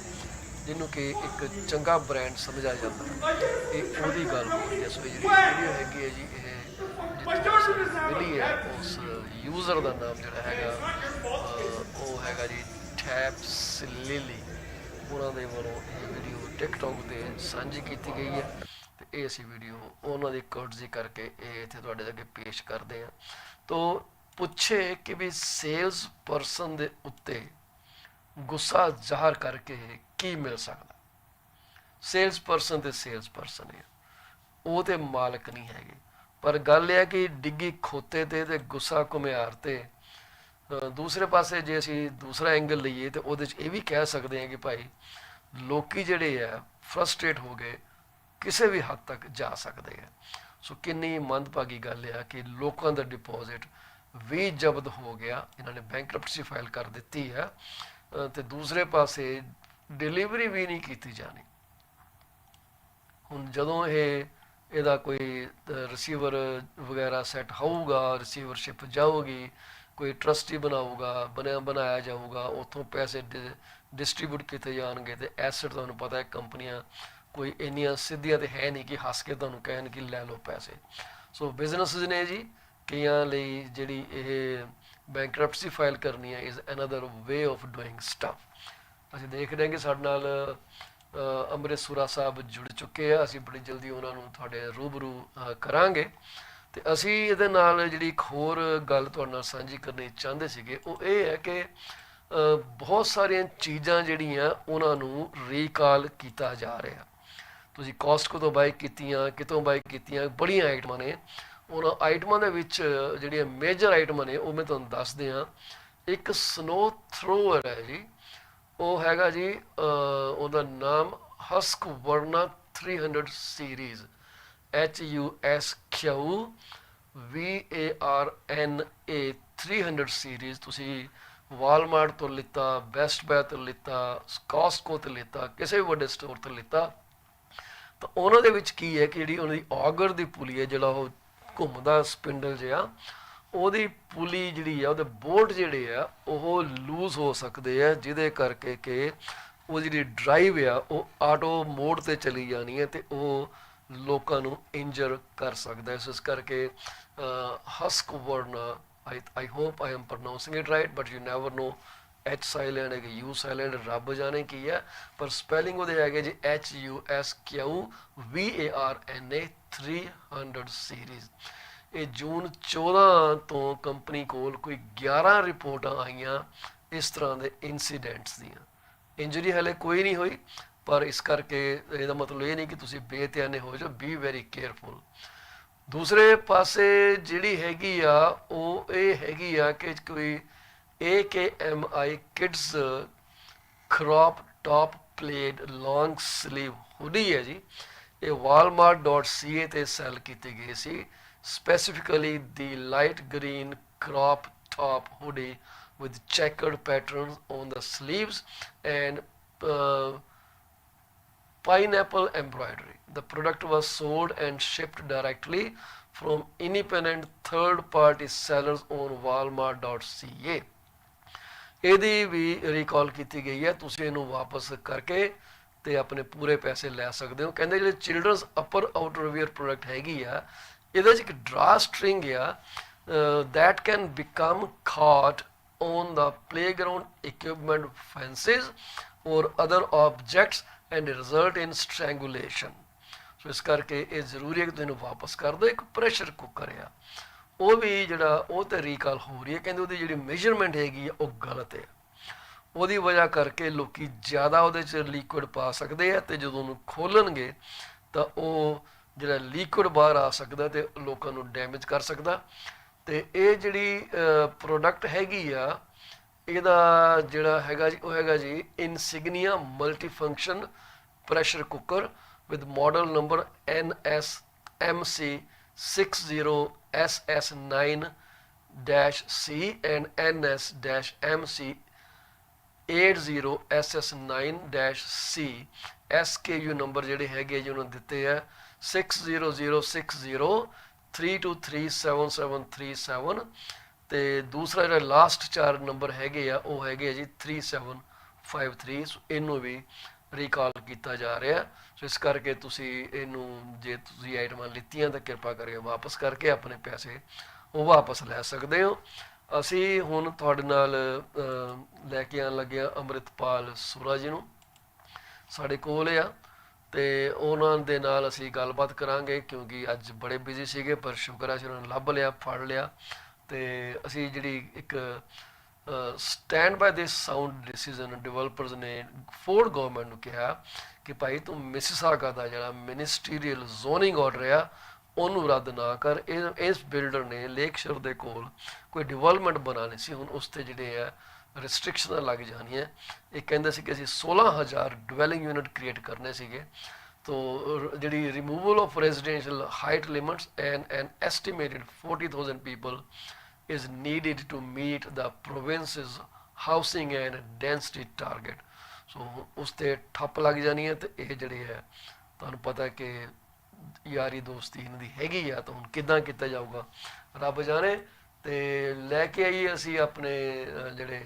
S1: ਜਿਹਨੂੰ ਕਿ ਇੱਕ ਚੰਗਾ ਬ੍ਰਾਂਡ ਸਮਝਿਆ ਜਾਂਦਾ ਇਹ ਉਹਦੀ ਗੱਲ ਹੋ ਰਹੀ ਹੈ। ਸੋ ਜਿਹੜੀ ਵੀਡੀਓ ਹੈਗੀ ਹੈ ਜੀ ਇਹ ਜਿੱਥੋਂ ਮਿਲੀ ਹੈ ਉਸ ਯੂਜ਼ਰ ਦਾ ਨਾਮ ਜਿਹੜਾ ਹੈਗਾ ਉਹ ਹੈਗਾ ਜੀ ਟੈਪਸ ਲਿਲੀ। ਉਹਨਾਂ ਦੇ ਵੱਲੋਂ ਇਹ ਵੀਡੀਓ ਟਿਕਟੌਕ 'ਤੇ ਸਾਂਝੀ ਕੀਤੀ ਗਈ ਹੈ ਅਤੇ ਇਹ ਅਸੀਂ ਵੀਡੀਓ ਉਹਨਾਂ ਦੀ ਕੋਰਟਜ਼ੀ ਕਰਕੇ ਇਹ ਇੱਥੇ ਤੁਹਾਡੇ ਅੱਗੇ ਪੇਸ਼ ਕਰਦੇ ਹਾਂ। ਤੋ ਪੁੱਛੇ ਕਿ ਵੀ ਸੇਲਸ ਪਰਸਨ ਦੇ ਉੱਤੇ ਗੁੱਸਾ ਜ਼ਾਹਰ ਕਰਕੇ ਕੀ ਮਿਲ ਸਕਦਾ। ਸੇਲਸ ਪਰਸਨ ਤੇ ਸੇਲਸ ਪਰਸਨ ਹੈ, ਉਹ ਤੇ ਮਾਲਕ ਨਹੀਂ ਹੈਗੇ। ਪਰ ਗੱਲ ਇਹ ਹੈ ਕਿ ਡਿੱਗੀ ਖੋਤੇ ਤੇ ਗੁੱਸਾ ਘੁਮਿਆਰ ਤੇ। ਦੂਸਰੇ ਪਾਸੇ ਜੇ ਅਸੀਂ ਦੂਸਰਾ ਐਂਗਲ ਲਈਏ ਤਾਂ ਉਹਦੇ 'ਚ ਇਹ ਵੀ ਕਹਿ ਸਕਦੇ ਹਾਂ ਕਿ ਭਾਈ ਲੋਕੀ ਜਿਹੜੇ ਆ ਫਰਸਟ੍ਰੇਟ ਹੋ ਗਏ, ਕਿਸੇ ਵੀ ਹੱਦ ਤੱਕ ਜਾ ਸਕਦੇ ਆ। ਸੋ ਕਿੰਨੀ ਮੰਦਭਾਗੀ ਗੱਲ ਆ ਕਿ ਲੋਕਾਂ ਦਾ ਡਿਪੋਜ਼ਿਟ ਵੀ ਜ਼ਬਤ ਹੋ ਗਿਆ, ਇਹਨਾਂ ਨੇ ਬੈਂਕਰਪਟਸੀ ਫਾਈਲ ਕਰ ਦਿੱਤੀ ਹੈ, ਤੇ ਦੂਸਰੇ ਪਾਸੇ ਡਿਲੀਵਰੀ ਵੀ ਨਹੀਂ ਕੀਤੀ ਜਾਣੀ। ਹੁਣ ਜਦੋਂ ਇਹਦਾ ਕੋਈ ਰਿਸੀਵਰ ਵਗੈਰਾ ਸੈੱਟ ਹੋਊਗਾ, ਰਿਸੀਵਰਸ਼ਿਪ ਜਾਊਗੀ, ਕੋਈ ਟਰਸਟੀ ਬਣਾਇਆ ਜਾਊਗਾ, ਉੱਥੋਂ ਪੈਸੇ ਡਿਸਟਰੀਬਿਊਟ ਕੀਤੇ ਜਾਣਗੇ, ਤੇ ਐਸਟ ਤੁਹਾਨੂੰ ਪਤਾ ਹੈ ਕੰਪਨੀਆਂ ਕੋਈ ਇੰਨੀਆਂ ਸਿੱਧੀਆਂ ਤੇ ਹੈ ਨਹੀਂ ਕਿ ਹੱਸ ਕੇ ਤੁਹਾਨੂੰ ਕਹਿਣ ਕਿ ਲੈ ਲਓ ਪੈਸੇ। ਸੋ ਬਿਜ਼ਨਸਿਸ ਨੇ ਜੀ, ਕਈਆਂ ਲਈ ਜਿਹੜੀ ਇਹ ਬੈਂਕਰਪਟਸੀ ਫਾਈਲ ਕਰਨੀ ਹੈ is another way of doing stuff. ਅਸੀਂ ਦੇਖ ਰਹੇ ਹਾਂ ਕਿ ਸਾਡੇ ਨਾਲ ਅੰਮ੍ਰਿਤ ਸੁਰਾ ਸਾਹਿਬ ਜੁੜ ਚੁੱਕੇ ਆ, ਅਸੀਂ ਬੜੀ ਜਲਦੀ ਉਹਨਾਂ ਨੂੰ ਤੁਹਾਡੇ ਰੂਬਰੂ ਕਰਾਂਗੇ। ਤੇ ਅਸੀਂ ਇਹਦੇ ਨਾਲ ਜਿਹੜੀ ਇੱਕ ਹੋਰ ਗੱਲ ਤੁਹਾਡੇ ਨਾਲ ਸਾਂਝੀ ਕਰਨੀ ਚਾਹੁੰਦੇ ਸੀਗੇ, ਉਹ ਇਹ ਹੈ ਕਿ ਬਹੁਤ ਸਾਰੀਆਂ ਚੀਜ਼ਾਂ ਜਿਹੜੀਆਂ ਉਹਨਾਂ ਨੂੰ ਰੀਕਾਲ ਕੀਤਾ ਜਾ ਰਿਹਾ। ਤੁਸੀਂ ਕਾਸਟਕੋ ਤੋਂ ਬਾਈ ਕੀਤੀਆਂ, ਕਿਤੋਂ ਬਾਈ ਕੀਤੀਆਂ, ਬੜੀਆਂ ਆਈਟਮਾਂ ਨੇ। ਉਹਨਾਂ ਆਈਟਮਾਂ ਦੇ ਵਿੱਚ ਜਿਹੜੀਆਂ ਮੇਜਰ ਆਈਟਮਾਂ ਨੇ ਉਹ ਮੈਂ ਤੁਹਾਨੂੰ ਦੱਸਦੇ ਹਾਂ। ਇੱਕ ਸਨੋ ਥਰੋਅਰ ਹੈ ਜੀ, ਉਹ ਹੈਗਾ ਜੀ, ਉਹਦਾ ਨਾਮ ਹਸਕ ਵਰਨਾ 300 ਸੀਰੀਜ਼, HUSQVARNA 300 ਸੀਰੀਜ਼। ਤੁਸੀਂ ਵਾਲਮਾਰਟ ਤੋਂ ਲਿੱਤਾ, ਬੈਸਟ ਬਾਏ ਤੋਂ ਲਿੱਤਾ, ਕਾਸਟਕੋ ਤੋਂ ਲਿੱਤਾ, ਕਿਸੇ ਵੀ ਵੱਡੇ ਸਟੋਰ ਤੋਂ ਲਿੱਤਾ, ਤਾਂ ਉਹਨਾਂ ਦੇ ਵਿੱਚ ਕੀ ਹੈ ਕਿ ਜਿਹੜੀ ਉਹਨਾਂ ਦੀ ਆਗਰ ਦੀ ਪੁਲੀ ਹੈ, ਜਿਹੜਾ ਉਹ ਘੁੰਮਦਾ ਸਪਿੰਡਲ ਜਿਹਾ, ਉਹਦੀ ਪੁਲੀ ਜਿਹੜੀ ਆ, ਉਹਦੇ ਬੋਲਟ ਜਿਹੜੇ ਆ ਉਹ ਲੂਜ਼ ਹੋ ਸਕਦੇ ਆ, ਜਿਹਦੇ ਕਰਕੇ ਕਿ ਉਹ ਜਿਹੜੀ ਡਰਾਈਵ ਆ ਉਹ ਆਟੋ ਮੋਡ ਤੇ ਚਲੀ ਜਾਣੀ ਹੈ, ਤੇ ਉਹ ਲੋਕਾਂ ਨੂੰ ਇੰਜਰ ਕਰ ਸਕਦਾ। ਇਸ ਕਰਕੇ husk Verna, I hope I am pronouncing it right, but you never know, H silent ਹੈ ਕਿ U ਸਾਇਲੈਂਟ, ਰੱਬ ਜਾਣੇ ਕੀ ਹੈ, ਪਰ ਸਪੈਲਿੰਗ ਉਹਦੇ ਹੈਗੇ ਜੀ HUSQVARNA 300 ਸੀਰੀਜ਼। ਇਹ ਜੂਨ 14 ਤੋਂ ਕੰਪਨੀ ਕੋਲ ਕੋਈ 11 ਰਿਪੋਰਟਾਂ ਆਈਆਂ ਇਸ ਤਰ੍ਹਾਂ ਦੇ ਇਨਸੀਡੈਂਟਸ ਦੀਆਂ। ਇੰਜਰੀ ਹਾਲੇ ਕੋਈ ਨਹੀਂ ਹੋਈ, ਪਰ ਇਸ ਕਰਕੇ ਇਹਦਾ ਮਤਲਬ ਇਹ ਨਹੀਂ ਕਿ ਤੁਸੀਂ ਬੇਧਿਆਨੇ ਹੋ ਜਾਓ, ਬੀ ਵੈਰੀ ਕੇਅਰਫੁਲ। ਦੂਸਰੇ ਪਾਸੇ ਜਿਹੜੀ ਹੈਗੀ ਆ ਉਹ ਇਹ ਹੈਗੀ ਆ ਕਿ ਕੋਈ AKMI kids crop top plaid long sleeve ਹੁਡੀ ਹੈ ਜੀ। ਇਹ walmart.ca ਤੇ ਸੈਲ ਕੀਤੀ ਗਈ ਸੀ। Specifically the light green crop top hoodie with checkered patterns on the sleeves and pineapple embroidery. The product was sold and shipped directly from independent third-party sellers on walmart.ca. ਇਹਦੀ ਵੀ recall ਕੀਤੀ ਗਈ ਹੈ, ਤੁਸੀਂ ਇਹਨੂੰ ਵਾਪਸ ਕਰਕੇ ਤੇ ਆਪਣੇ ਪੂਰੇ ਪੈਸੇ ਲੈ ਸਕਦੇ ਹੋ। ਕਹਿੰਦੇ ਜਿਹੜੇ ਚਿਲਡਰਨਸ ਅਪਰ ਆਊਟਰ ਵੀਅਰ ਪ੍ਰੋਡਕਟ ਹੈਗੀ ਆ, ਇਹਦੇ 'ਚ ਇੱਕ ਡਰਾ ਸਟਰਿੰਗ ਆ that can become caught on the playground equipment, fences or other objects and result in strangulation. ਸੋ ਇਸ ਕਰਕੇ ਇਹ ਜ਼ਰੂਰੀ ਹੈ ਕਿ ਤੁਸੀਂ ਇਹਨੂੰ ਵਾਪਸ ਕਰ ਦਿਓ। ਇੱਕ ਪ੍ਰੈਸ਼ਰ ਕੁੱਕਰ ਆ, ਉਹ ਵੀ ਜਿਹੜਾ ਉਹ ਤੇ ਰੀਕਾਲ ਹੋ ਰਹੀ ਹੈ। ਕਹਿੰਦੇ ਉਹਦੀ ਜਿਹੜੀ ਮੇਜਰਮੈਂਟ ਹੈਗੀ ਆ ਉਹ ਗਲਤ ਹੈ, ਉਹਦੀ ਵਜ੍ਹਾ ਕਰਕੇ ਲੋਕੀ ਜ਼ਿਆਦਾ ਉਹਦੇ 'ਚ ਲਿਕੁਇਡ ਪਾ ਸਕਦੇ ਆ, ਤੇ ਜਦੋਂ ਉਹਨੂੰ ਖੋਲਣਗੇ ਤਾਂ ਉਹ ਜਿਹੜਾ ਲਿਕੁਇਡ ਬਾਹਰ ਆ ਸਕਦਾ ਤੇ ਲੋਕਾਂ ਨੂੰ ਡੈਮੇਜ ਕਰ ਸਕਦਾ। ਤੇ ਇਹ ਜਿਹੜੀ ਪ੍ਰੋਡਕਟ ਹੈਗੀ ਆ, ਇਹਦਾ ਜਿਹੜਾ ਹੈਗਾ ਜੀ ਉਹ ਹੈਗਾ ਜੀ Insignia multifunction pressure cooker with model number NSMC 60SS9-C and NS-MC 80SS9-C। SKU number ਜਿਹੜੇ ਹੈਗੇ ਜੀ ਉਹਨਾਂ ਦਿੱਤੇ ਆ 600603237737, ਤੇ ਦੂਸਰਾ ਜਿਹੜਾ ਲਾਸਟ 4 ਨੰਬਰ ਹੈਗੇ ਆ ਉਹ ਹੈਗੇ ਆ ਜੀ 3753। ਸੋ ਇਹਨੂੰ ਵੀ ਰੀਕਾਲ ਕੀਤਾ ਜਾ ਰਿਹਾ। ਸੋ ਇਸ ਕਰਕੇ ਤੁਸੀਂ ਇਹਨੂੰ, ਜੇ ਤੁਸੀਂ ਆਈਟਮਾਂ ਲਿੱਤੀਆਂ ਤਾਂ ਕਿਰਪਾ ਕਰਕੇ ਵਾਪਸ ਕਰਕੇ ਆਪਣੇ ਪੈਸੇ ਉਹ ਵਾਪਸ ਲੈ ਸਕਦੇ ਹੋ। ਅਸੀਂ ਹੁਣ ਤੁਹਾਡੇ ਨਾਲ ਲੈ ਕੇ ਆਉਣ ਲੱਗੇ ਹਾਂ ਅੰਮ੍ਰਿਤਪਾਲ ਸੁਰਾ ਜੀ ਨੂੰ, ਸਾਡੇ ਕੋਲ ਆ, ਤੇ ਉਹਨਾਂ ਦੇ ਨਾਲ ਅਸੀਂ ਗੱਲਬਾਤ ਕਰਾਂਗੇ ਕਿਉਂਕਿ ਅੱਜ ਬੜੇ ਬਿਜ਼ੀ ਸੀਗੇ, ਪਰ ਸ਼ੁਕਰ ਹੈ ਅਸੀਂ ਉਹਨਾਂ ਨੂੰ ਲੱਭ ਲਿਆ, ਫੜ ਲਿਆ। ਤੇ ਅਸੀਂ ਜਿਹੜੀ ਇੱਕ ਸਟੈਂਡ ਬਾਏ ਦਿਸ ਸਾਊਂਡ ਡਿਸੀਜ਼ਨ ਡਿਵੈਲਪਰਸ ਨੇ ਫੋਰਡ ਗਵਰਨਮੈਂਟ ਨੂੰ ਕਿਹਾ ਕਿ ਭਾਈ ਤੂੰ ਮਿਸਿਸਾਗਾ ਦਾ ਜਿਹੜਾ ਮਿਨਿਸਟੀਰੀਅਲ ਜ਼ੋਨਿੰਗ ਆਰਡਰ ਆ ਉਹਨੂੰ ਰੱਦ ਨਾ ਕਰ। ਇਸ ਬਿਲਡਰ ਨੇ ਲੇਕਸ਼ਰ ਦੇ ਕੋਲ ਕੋਈ ਡਿਵੈਲਪਮੈਂਟ ਬਣਾਉਣੀ ਸੀ, ਹੁਣ ਉਸ 'ਤੇ ਜਿਹੜੇ ਆ ਰਿਸਟ੍ਰਿਕਸ਼ਨਾਂ ਲੱਗ ਜਾਣੀਆਂ। ਇਹ ਕਹਿੰਦੇ ਸੀ ਕਿ ਅਸੀਂ 16,000 ਡਵੈਲਿੰਗ ਯੂਨਿਟ ਕ੍ਰੀਏਟ ਕਰਨੇ ਸੀਗੇ। ਤੋ ਜਿਹੜੀ removal of residential height limits and N estimated 40,000 people is needed to meet the province's housing and density target। ਸੋ ਉਸ 'ਤੇ ਠੱਪ ਲੱਗ ਜਾਣੀ ਹੈ। ਅਤੇ ਇਹ ਜਿਹੜੇ ਹੈ ਤੁਹਾਨੂੰ ਪਤਾ ਕਿ ਯਾਰੀ ਦੋਸਤੀ ਇਹਨਾਂ ਦੀ ਹੈਗੀ ਆ, ਤਾਂ ਹੁਣ ਕਿੱਦਾਂ ਕੀਤਾ ਜਾਊਗਾ ਰੱਬ ਜਾਣੇ। ਅਤੇ ਲੈ ਕੇ ਆਈਏ ਅਸੀਂ ਆਪਣੇ ਜਿਹੜੇ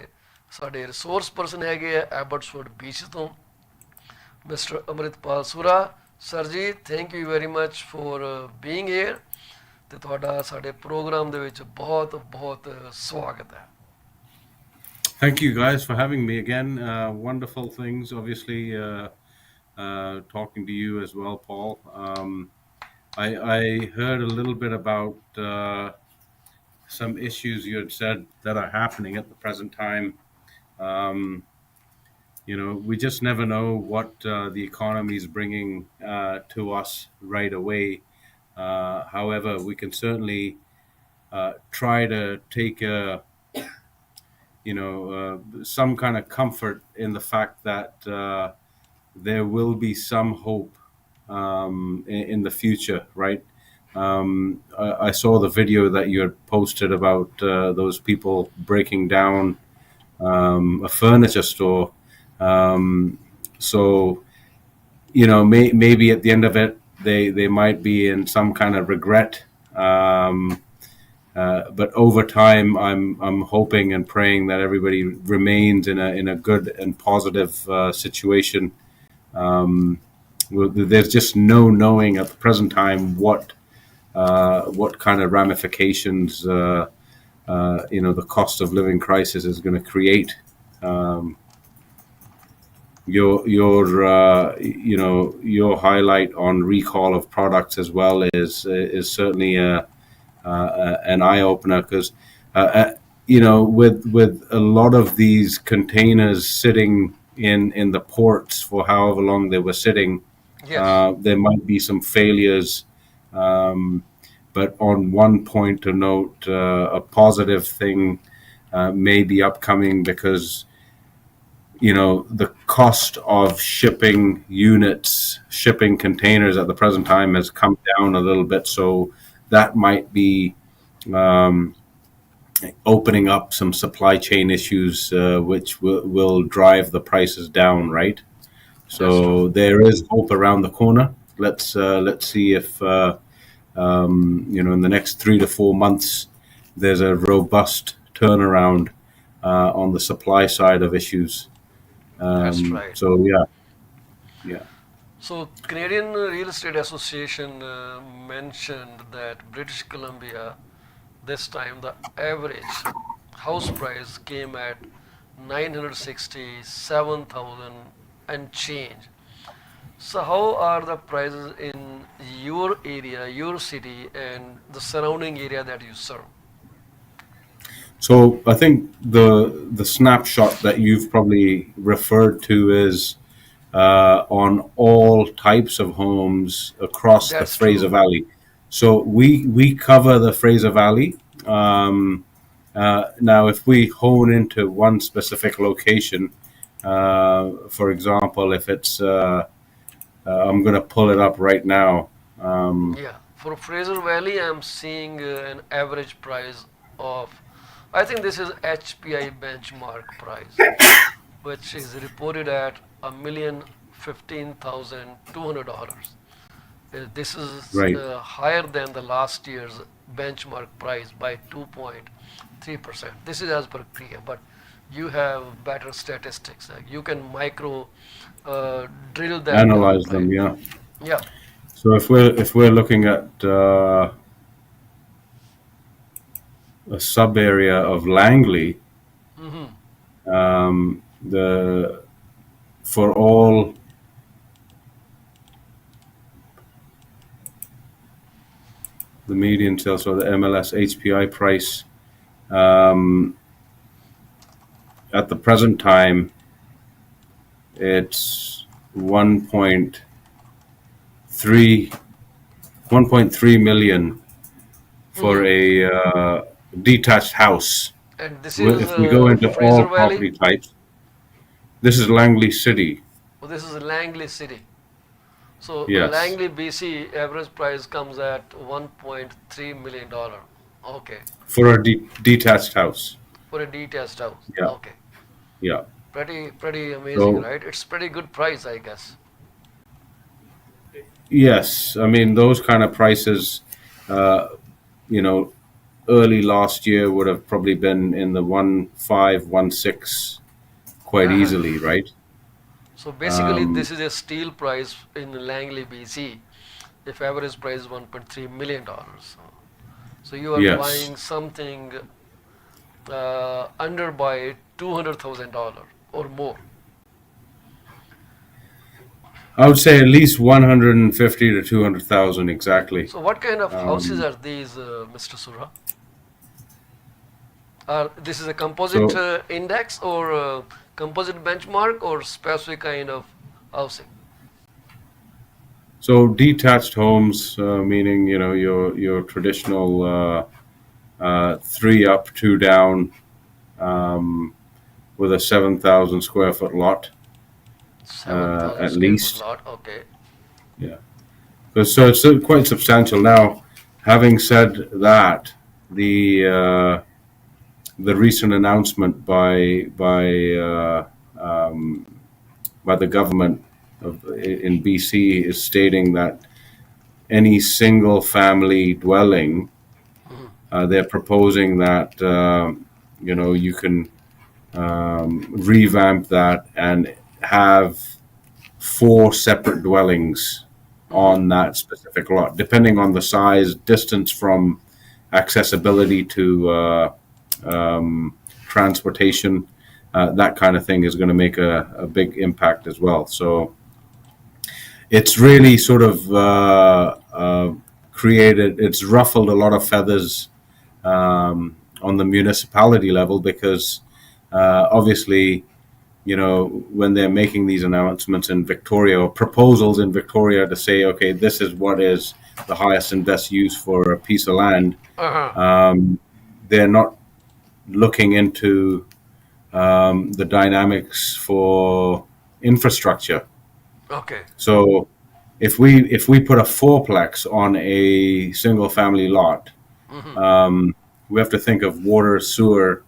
S1: ਸਾਡੇ ਰਿਸੋਰਸ ਪਰਸਨ ਹੈਗੇ ਆ ਐਬਟਸਫੋਰਡ ਬੀਚ ਤੋਂ, mister Amritpal Sura. Sir ji, thank you very much for being here, ਤੇ ਤੁਹਾਡਾ ਸਾਡੇ ਪ੍ਰੋਗਰਾਮ ਦੇ ਵਿੱਚ ਬਹੁਤ ਬਹੁਤ ਸਵਾਗਤ ਹੈ।
S2: Thank you guys for having me again. Wonderful things, obviously, talking to you as well, Paul. I heard a little bit about some issues you had said that are happening at the present time. We just never know what the economy is bringing to us right away. However, we can certainly try to take some kind of comfort in the fact that there will be some hope in the future, right? I saw the video that you had posted about those people breaking down a furniture store. So, maybe at the end of it, they might be in some kind of regret. But over time, I'm hoping and praying that everybody remains in a good and positive situation. There's just no knowing at the present time what kind of ramifications the cost of living crisis is going to create. Your highlight on recall of products as well is certainly an eye opener, because with a lot of these containers sitting in the ports for however long they were sitting,
S1: Yes.
S2: there might be some failures. But on one point to note, a positive thing may be upcoming, because the cost of shipping units, shipping containers at the present time has come down a little bit. So that might be opening up some supply chain issues, which will drive the prices down, right? So there is hope around the corner. Let's see if in the next 3 to 4 months there's a robust turnaround on the supply side of issues.
S1: That's right.
S2: So yeah.
S1: So Canadian Real Estate Association mentioned that British Columbia, this time the average house price came at 967,000 and change. So how are the prices in your area, your city, and the surrounding area that you serve?
S2: So I think the snapshot that you've probably referred to is on all types of homes across the
S1: That's
S2: Fraser
S1: true.
S2: Valley. So we cover the Fraser Valley. Now, if we hone into one specific location, for example, if it's I'm going to pull it up right now.
S1: Yeah, for Fraser Valley, I'm seeing an average price of, I think this is HPI benchmark price, which is reported at $1,015,200. This is
S2: Right.
S1: higher than the last year's benchmark price by 2.3%. This is as per CREA, but you have better statistics. Like you can micro drill that
S2: Analyze
S1: down,
S2: them,
S1: right?
S2: yeah.
S1: Yeah.
S2: So if we're looking at a sub area of Langley, for all the median sales, or the MLS HPI price, at the present time, it's 1.3 million for a detached house.
S1: And this is
S2: If we go into all
S1: Fraser Valley.
S2: property types, this is Langley City.
S1: Oh, this is Langley City. So
S2: Yes,
S1: Langley, BC, average price comes at $1.3 million. Okay,
S2: for a detached house.
S1: for a detached house.
S2: Yeah,
S1: Okay,
S2: yeah.
S1: pretty amazing,
S2: So
S1: right? It's pretty good price, I guess.
S2: yes, I mean those kind of prices. Uh, you know, early last year would have probably been in the 1.5, 1.6 quite
S1: Uh-huh.
S2: easily, right?
S1: So basically,
S2: Um,
S1: this is a steel price in Langley, BC. If average price is $1.3 million. So you are
S2: yes,
S1: buying something under by $200,000 or more.
S2: I would say at least 150 to 200,000 exactly.
S1: So what kind of houses
S2: Um,
S1: are these, Mr. Sura? This is a composite
S2: so
S1: index or composite benchmark or specific kind of housing?
S2: so detached homes, meaning your traditional three up, two down, um, with a 7,000 square foot lot,
S1: 7,000
S2: at
S1: square foot
S2: least.
S1: lot. Okay.
S2: Yeah. So it's quite substantial. Now, having said that, the uh, the recent announcement by the government in BC is stating that any single family dwelling,
S1: Mhm.
S2: they're proposing that you can revamp that and have four separate dwellings
S1: Mhm.
S2: on that specific lot, depending on the size, distance from accessibility to transportation. That kind of thing is going to make a big impact as well. So it's really sort of it's ruffled a lot of feathers on the municipality level because obviously, when they're making these announcements in Victoria or proposals in Victoria to say, okay, this is what is the highest and best use for a piece of land,
S1: Uh-huh.
S2: um, they're not looking into the dynamics for infrastructure.
S1: Okay.
S2: So if we put a fourplex on a single family lot,
S1: Mhm.
S2: um, we have to think of water, sewer,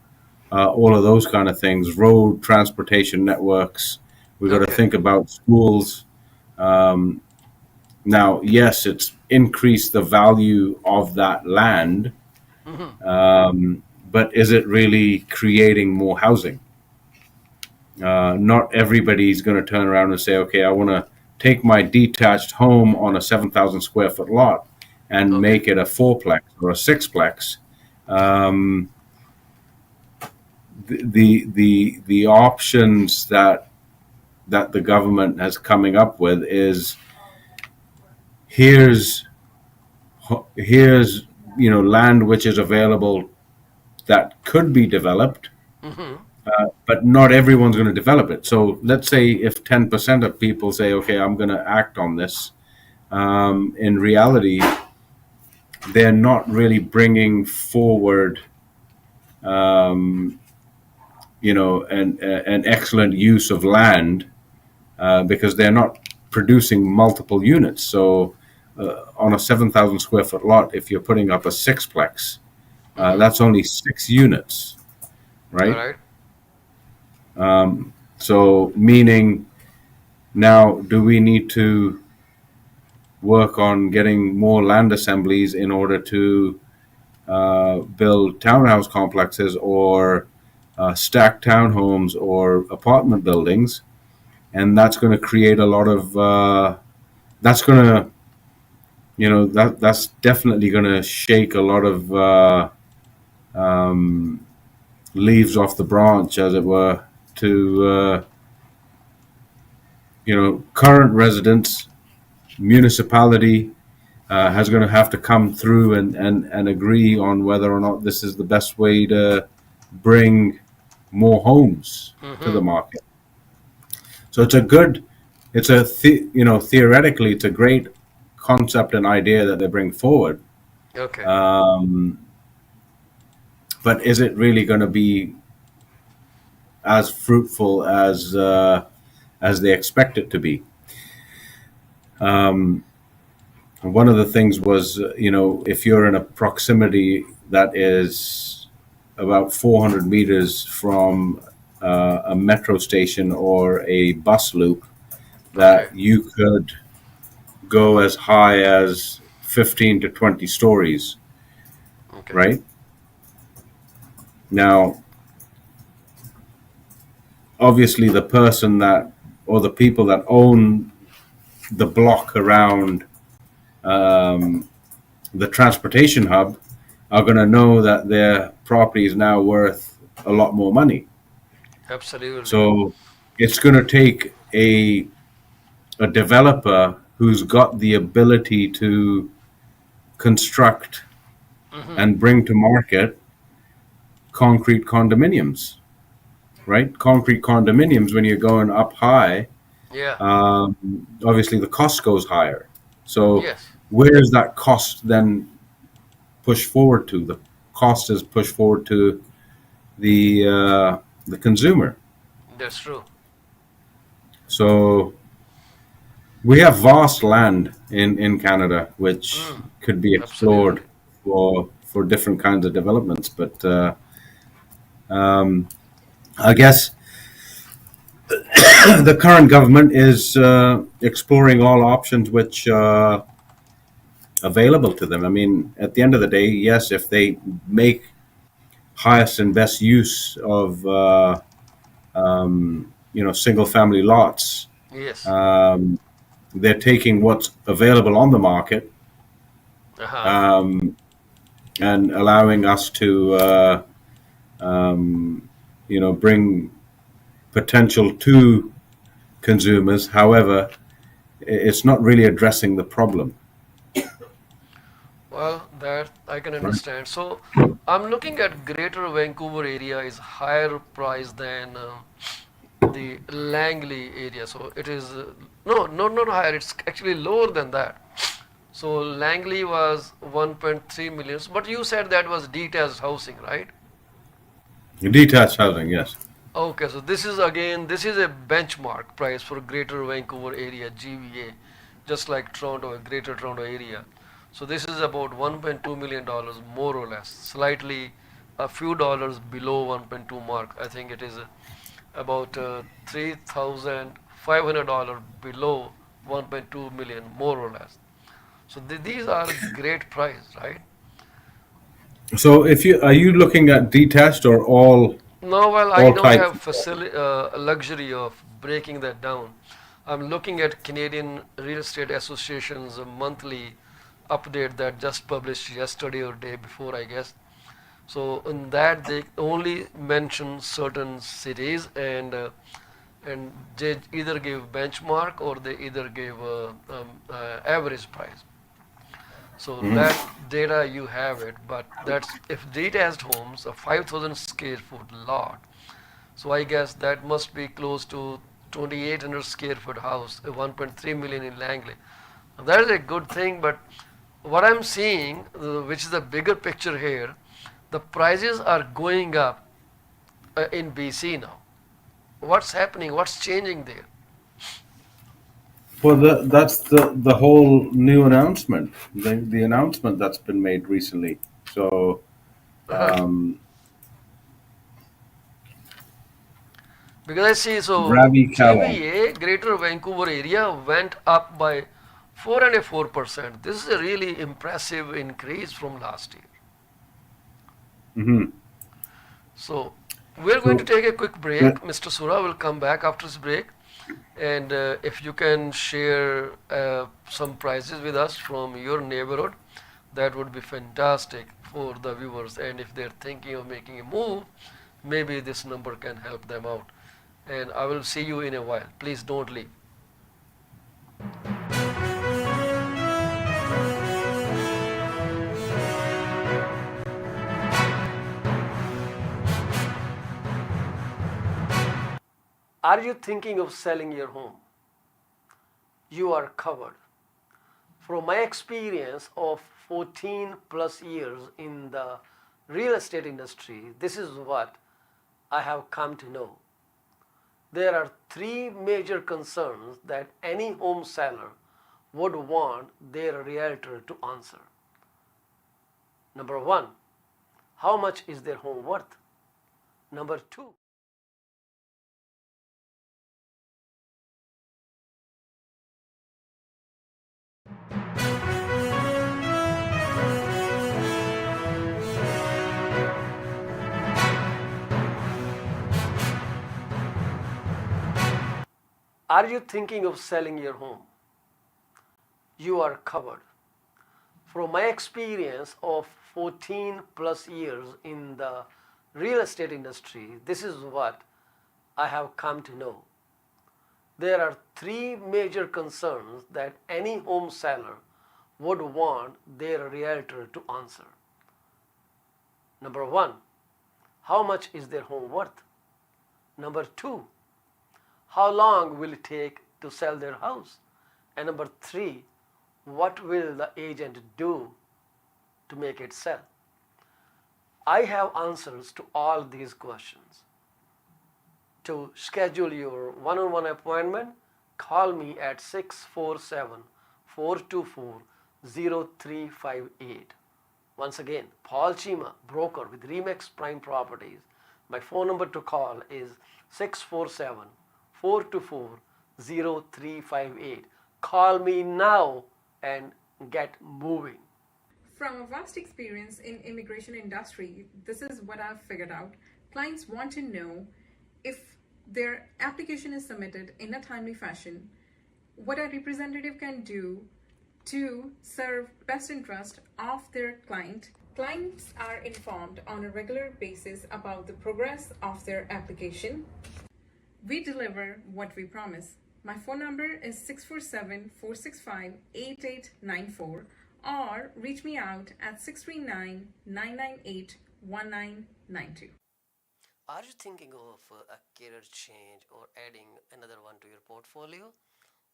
S2: all of those kind of things, road transportation networks. We've got to
S1: Okay.
S2: think about schools. Um, Now, yes, it's increased the value of that land,
S1: Mhm.
S2: but is it really creating more housing? Not everybody's going to turn around and say, okay, I want to take my detached home on a 7,000 square foot lot and
S1: Okay.
S2: make it a fourplex or a sixplex. Um, the options that the government has coming up with is here's here's land which is available that could be developed,
S1: Mhm.
S2: but not everyone's going to develop it. So let's say if 10% of people say, okay, I'm going to act on this, in reality, they're not really bringing forward, um, an excellent use of land because they're not producing multiple units. So on a 7,000 square foot lot, if you're putting up a sixplex,
S1: Mhm.
S2: that's only 6 units,
S1: All
S2: right?
S1: right.
S2: So meaning now, do we need to work on getting more land assemblies in order to build townhouse complexes or stacked townhomes or apartment buildings? And that's going to create a lot of that's going to that's definitely going to shake a lot of leaves off the branch, as it were, to current residents, municipality has going to have to come through and agree on whether or not this is the best way to bring more homes to the
S1: Mhm.
S2: market. So theoretically, it's a great concept and idea that they bring forward.
S1: Okay.
S2: Um, but is it really going to be as fruitful as they expect it to be? Um, one of the things was, if you're in a proximity that is about 400 meters from a metro station or a bus loop,
S1: Okay.
S2: that you could go as high as 15 to 20 stories,
S1: Okay.
S2: right? Now, obviously, the person that, or the people that own the block around the transportation hub are going to know that their property is now worth a lot more money.
S1: Absolutely.
S2: So it's going to take a developer who's got the ability to construct
S1: Mm-hmm.
S2: and bring to market concrete condominiums, right? Concrete condominiums, when you're going up high,
S1: Yeah.
S2: obviously the cost goes higher. So
S1: Yes.
S2: where is that cost then pushed forward to? The cost is pushed forward to the consumer.
S1: That's true.
S2: So we have vast land in Canada which
S1: Mm.
S2: could be explored
S1: Absolutely.
S2: for different kinds of developments. But I guess the current government is exploring all options which available to them. I mean, at the end of the day, yes, if they make highest and best use of single family lots,
S1: Yes.
S2: um, they're taking what's available on the market
S1: Uh-huh.
S2: um, and allowing us to bring potential to consumers. However, it's not really addressing the problem.
S1: Well, that I can
S2: Right?
S1: understand. So, I'm looking at Greater Vancouver area is higher price than the Langley area. So it is no, not higher. It's actually lower than that. So Langley was 1.3 million. But you said that was detached housing, right?
S2: Detached housing, yes.
S1: Okay, so this is again, this is a benchmark price for Greater Vancouver area (GVA), just like Toronto, Greater Toronto area. So this is about 1.2 million dollars more or less, slightly a few dollars below 1.2 mark. I think it is about $3,500 below 1.2 million more or less. So these are great price, right?
S2: So, if you are you looking at detached or
S1: No, well, I
S2: all
S1: don't
S2: types?
S1: have luxury of breaking that down. I'm looking at Canadian Real Estate Association's monthly update that just published yesterday or day before, I guess. So in that they only mention certain cities and they either give benchmark or they either give average price. So
S2: Mhm.
S1: that data you have it, but that's if detached homes, a 5,000 square foot lot. So I guess that must be close to 2,800 square foot house, 1.3 million in Langley. That is a good thing, but what I'm seeing, which is the bigger picture here, the prices are going up in BC now. What's happening? What's changing there?
S2: Well, that's the whole new announcement, the announcement that's been made recently. So,
S1: Uh-huh.
S2: um,
S1: Because I see, so
S2: Ravi Kalam.
S1: GVA, Greater Vancouver area, went up by 4.4%. This is a really impressive increase from last year.
S2: Hmm.
S1: So we're going to
S2: So,
S1: take a quick break.
S2: that,
S1: Mr. Sura will come back after this break. And if you can share some prices with us from your neighborhood, that would be fantastic for the viewers. And if they're thinking of making a move, maybe this number can help them out. And I will see you in a while. Please don't leave. Are you thinking of selling your home? You are covered. From my experience of 14 plus years in the real estate industry, this is what I have come to know. There are three major concerns that any home seller would want their realtor to answer. Number one, how much is their home worth? Number two, are you thinking of selling your home? You are covered. From my experience of 14 plus years in the real estate industry, this is what I have come to know. There are three major concerns that any home seller would want their realtor to answer. Number one, how much is their home worth? Number two, how long will it take to sell their house? And number three, what will the agent do to make it sell? I have answers to all these questions. To schedule your one-on-one appointment, call me at 647-424-0358. Once again, Paul Chima, broker with Remax Prime Properties. My phone number to call is 647-424-0358. Call me now and get moving.
S3: From a vast experience in immigration industry, this is what I've figured out. Clients want to know if their application is submitted in a timely fashion, what a representative can do to serve best interest of their client. Clients are informed on a regular basis about the progress of their application. We deliver what we promise. My phone number is 647-465-8894 or reach me out at 639-998-1992.
S1: Are you thinking of a career change or adding another one to your portfolio?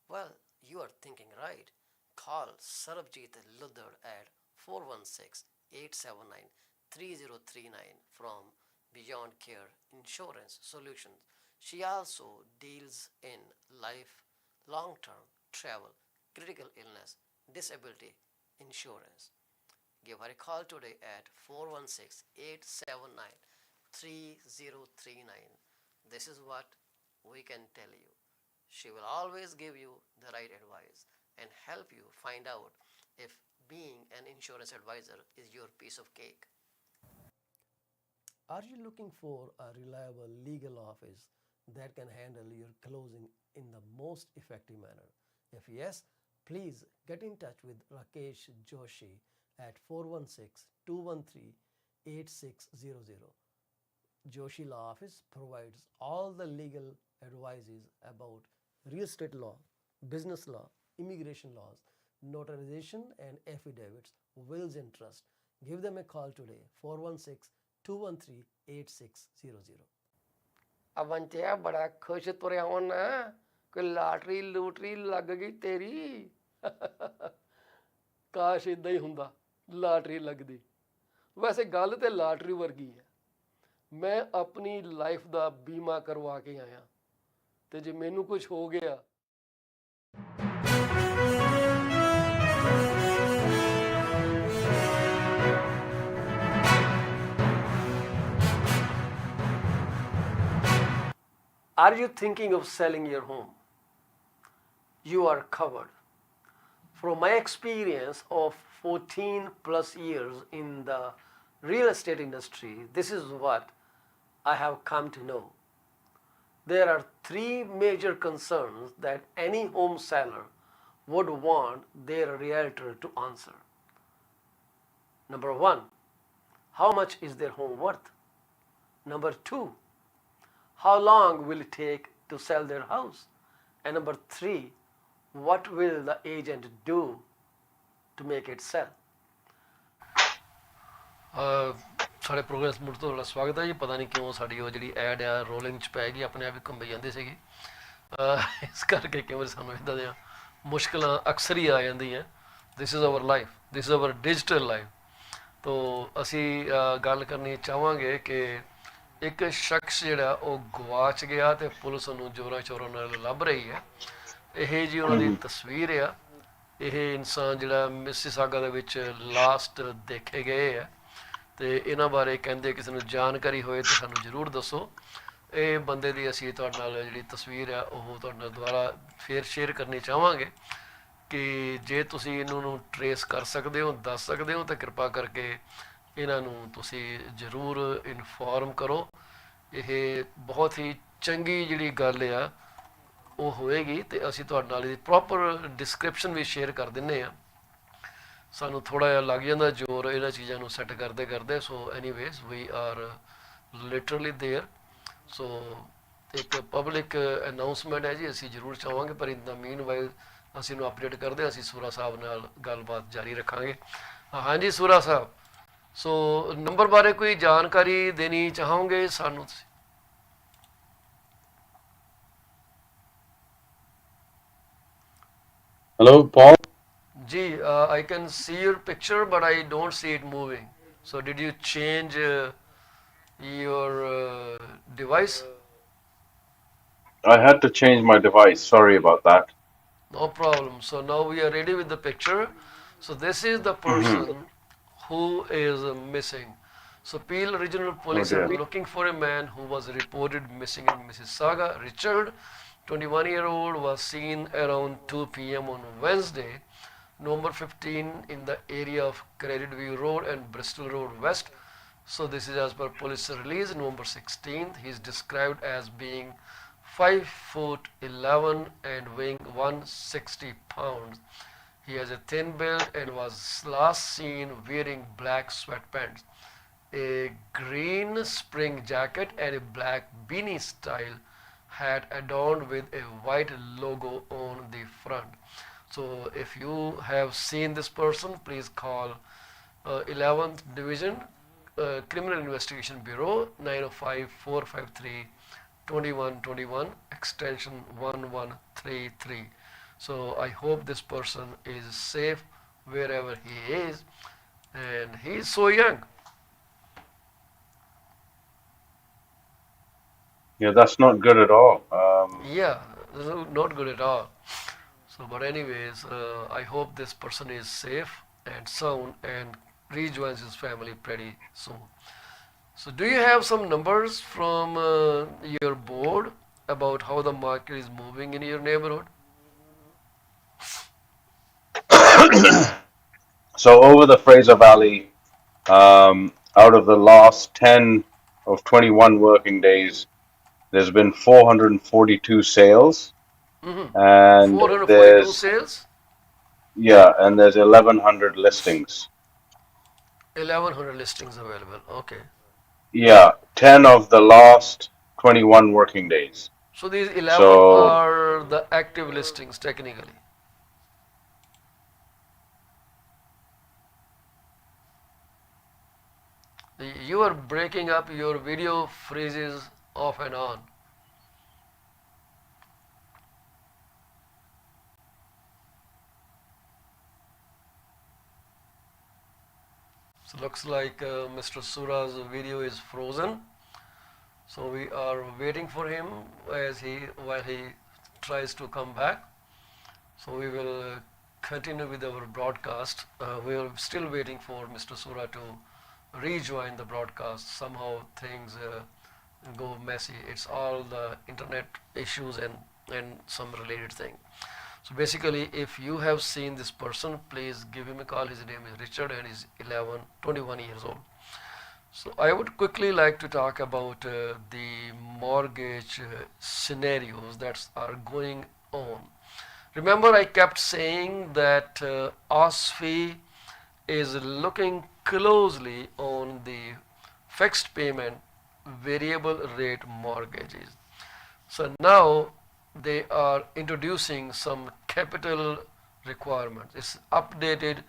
S1: Well, you are thinking right. Call Sarabjit Luddar at 416-879-3039 from Beyond Care Insurance Solutions. She also deals in life, long-term, travel, critical illness, disability insurance. Give her a call today at 416-879-3039. This is what we can tell you. She will always give you the right advice and help you find out if being an insurance advisor is your piece of cake. Are you looking for a reliable legal office that can handle your closing in the most effective manner? If yes, please get in touch with Rakesh Joshi at 416-213-8600. Joshi Law Office provides all the legal advices about real estate law, business law, immigration laws, notarization and affidavits, wills and trust. Give them a call today, 416-213-8600. ਅਵੰਚਿਆ ਬੜਾ ਖੁਸ਼ ਤੁਰਿਆ ਹੋਣਾ, ਕੋਈ lottery ਲੂਟਰੀ ਲੱਗ ਗਈ ਤੇਰੀ। ਕਾਸ਼ ਇਦਾਂ ਹੀ ਹੁੰਦਾ, ਲਾਟਰੀ ਲੱਗਦੀ। ਵੈਸੇ ਗੱਲ ਤੇ ਲਾਟਰੀ ਵਰਗੀ ਹੈ। ਮੈਂ ਆਪਣੀ ਲਾਈਫ ਦਾ ਬੀਮਾ ਕਰਵਾ ਕੇ ਆਇਆ ਤੇ ਜੇ ਮੈਨੂੰ ਕੁਝ ਹੋ ਗਿਆ Are you thinking of selling your home? You are covered. From my experience of 14 plus years in the real estate industry, this is what I have come to know. There are three major concerns that any home seller would want their realtor to answer. Number one, how much is their home worth? Number two, how long will it take to sell their house? And number three, what will the agent do to make it sell? ਸਾਡੇ progress ਮੁੜ ਤੋਂ ਤੁਹਾਡਾ ਸਵਾਗਤ ਹੈ ਜੀ। ਪਤਾ ਨਹੀਂ ਕਿਉਂ ਸਾਡੀ ਉਹ ਜਿਹੜੀ ਐਡ ਆ ਰੋਲਿੰਗ 'ਚ ਪੈ ਗਈ, ਆਪਣੇ ਆਪ ਹੀ ਘੁੰਮੀ ਜਾਂਦੀ ਸੀਗੀ। ਇਸ ਕਰਕੇ ਕਈ ਵਾਰੀ ਸਾਨੂੰ ਇੱਦਾਂ ਦੀਆਂ ਮੁਸ਼ਕਿਲਾਂ ਅਕਸਰ ਹੀ ਆ ਜਾਂਦੀਆਂ। This is our life, this is our digital life. ਤੋ ਅਸੀਂ ਗੱਲ ਕਰਨੀ ਚਾਹਾਂਗੇ ਕਿ ਇੱਕ ਸ਼ਖਸ ਜਿਹੜਾ ਉਹ ਗਵਾਚ ਗਿਆ ਤੇ ਪੁਲਿਸ ਉਹਨੂੰ ਜ਼ੋਰਾਂ ਸ਼ੋਰਾਂ ਨਾਲ ਲੱਭ ਰਹੀ ਹੈ। ਇਹ ਜੀ ਉਹਨਾਂ ਦੀ ਤਸਵੀਰ ਆ। ਇਹ ਇਨਸਾਨ ਜਿਹੜਾ ਮਿਸੀਸਾਗਾ ਦੇ ਵਿੱਚ ਲਾਸਟ ਦੇਖੇ ਗਏ ਆ ਤੇ ਇਹਨਾਂ ਬਾਰੇ ਕਹਿੰਦੇ ਕਿਸੇ ਨੂੰ ਜਾਣਕਾਰੀ ਹੋਏ ਤਾਂ ਸਾਨੂੰ ਜ਼ਰੂਰ ਦੱਸੋ। ਇਹ ਬੰਦੇ ਦੀ ਅਸੀਂ ਤੁਹਾਡੇ ਨਾਲ ਜਿਹੜੀ ਤਸਵੀਰ ਆ ਉਹ ਤੁਹਾਡੇ ਨਾਲ ਦੁਬਾਰਾ ਫੇਰ ਸ਼ੇਅਰ ਕਰਨੀ ਚਾਹਾਂਗੇ ਕਿ ਜੇ ਤੁਸੀਂ ਇਹਨਾਂ ਨੂੰ ਟਰੇਸ ਕਰ ਸਕਦੇ ਹੋ, ਦੱਸ ਸਕਦੇ ਹੋ ਤਾਂ ਕਿਰਪਾ ਕਰਕੇ ਇਹਨਾਂ ਨੂੰ ਤੁਸੀਂ ਜ਼ਰੂਰ ਇਨਫੋਰਮ ਕਰੋ। ਇਹ ਬਹੁਤ ਹੀ ਚੰਗੀ ਜਿਹੜੀ ਗੱਲ ਆ ਉਹ ਹੋਏਗੀ ਤੇ ਅਸੀਂ ਤੁਹਾਡੇ ਨਾਲ ਇਹਦੀ ਪ੍ਰੋਪਰ ਡਿਸਕ੍ਰਿਪਸ਼ਨ ਵੀ ਸ਼ੇਅਰ ਕਰ ਦਿੰਦੇ ਹਾਂ। ਸਾਨੂੰ ਥੋੜ੍ਹਾ ਜਿਹਾ ਲੱਗ ਜਾਂਦਾ ਜ਼ੋਰ ਇਹਨਾਂ ਚੀਜ਼ਾਂ ਨੂੰ ਸੈੱਟ ਕਰਦੇ ਕਰਦੇ। So anyways we are literally there. So ਇੱਕ ਪਬਲਿਕ ਅਨਾਊਂਸਮੈਂਟ ਹੈ ਜੀ, ਅਸੀਂ ਜ਼ਰੂਰ ਚਾਹਾਂਗੇ ਪਰ ਇਨ ਦਾ ਮੀਨ ਵਾਈਲ ਅਸੀਂ ਇਹਨੂੰ ਅਪਡੇਟ ਕਰਦੇ ਅਸੀਂ ਸੂਰਾ ਸਾਹਿਬ ਨਾਲ ਗੱਲਬਾਤ ਜਾਰੀ ਰੱਖਾਂਗੇ। ਹਾਂਜੀ ਸੂਰਾ ਸਾਹਿਬ, ਸੋ ਨੰਬਰ ਬਾਰੇ ਕੋਈ ਜਾਣਕਾਰੀ ਦੇਣੀ ਚਾਹੋਗੇ ਸਾਨੂੰ ਤੁਸੀਂ?
S2: Hello, Paul.
S1: Ji, I can see your picture, but I don't see it moving. So, did you change your device?
S2: I had to change my device. Sorry about that.
S1: No problem. So, now we are ready with the picture. So, this is the person who is missing. So, Peel Regional Police are looking for a man who was reported missing in Mississauga. Richard, 21-year-old, was seen around 2 p.m. on Wednesday, November 15, in the area of Credit View Road and Bristol Road West. So this is as per police release, November 16th. He is described as being 5 foot 11 and weighing 160 pounds. He has a thin build and was last seen wearing black sweatpants, a green spring jacket and a black beanie style hat adorned with a white logo on the front. So if you have seen this person, please call 11th Division Criminal Investigation Bureau 905-453-2121 extension 1133. So I hope this person is safe wherever he is, and he is so young.
S2: Yeah, that's not good at all.
S1: Yeah, not good at all. So, but anyways, I hope this person is safe and sound and rejoins his family pretty soon. So, do you have some numbers from your board about how the market is moving in your neighborhood?
S2: So over the Fraser Valley, out of the last 10 of 21 working days, there's been 442 sales, and
S1: 442
S2: there's
S1: sales?
S2: and there's 1,100 listings.
S1: 1,100 listings available. Okay.
S2: Yeah, 10 of the last 21 working days.
S1: So these 11 are the active listings technically. You are breaking up, your video freezes off and on. So looks like Mr. Sura's video is frozen. So we are waiting for him while he tries to come back. So we will continue with our broadcast. We are still waiting for Mr. Sura to rejoin the broadcast. Somehow things go messy. It's all the internet issues and some related thing. So basically, if you have seen this person, please give him a call. His name is Richard and he's 21 years old. So I would quickly like to talk about the mortgage scenarios that are going on. Remember, I kept saying that OSFI is looking closely on the fixed payment variable rate mortgages. So now they are introducing some capital requirements. It's updated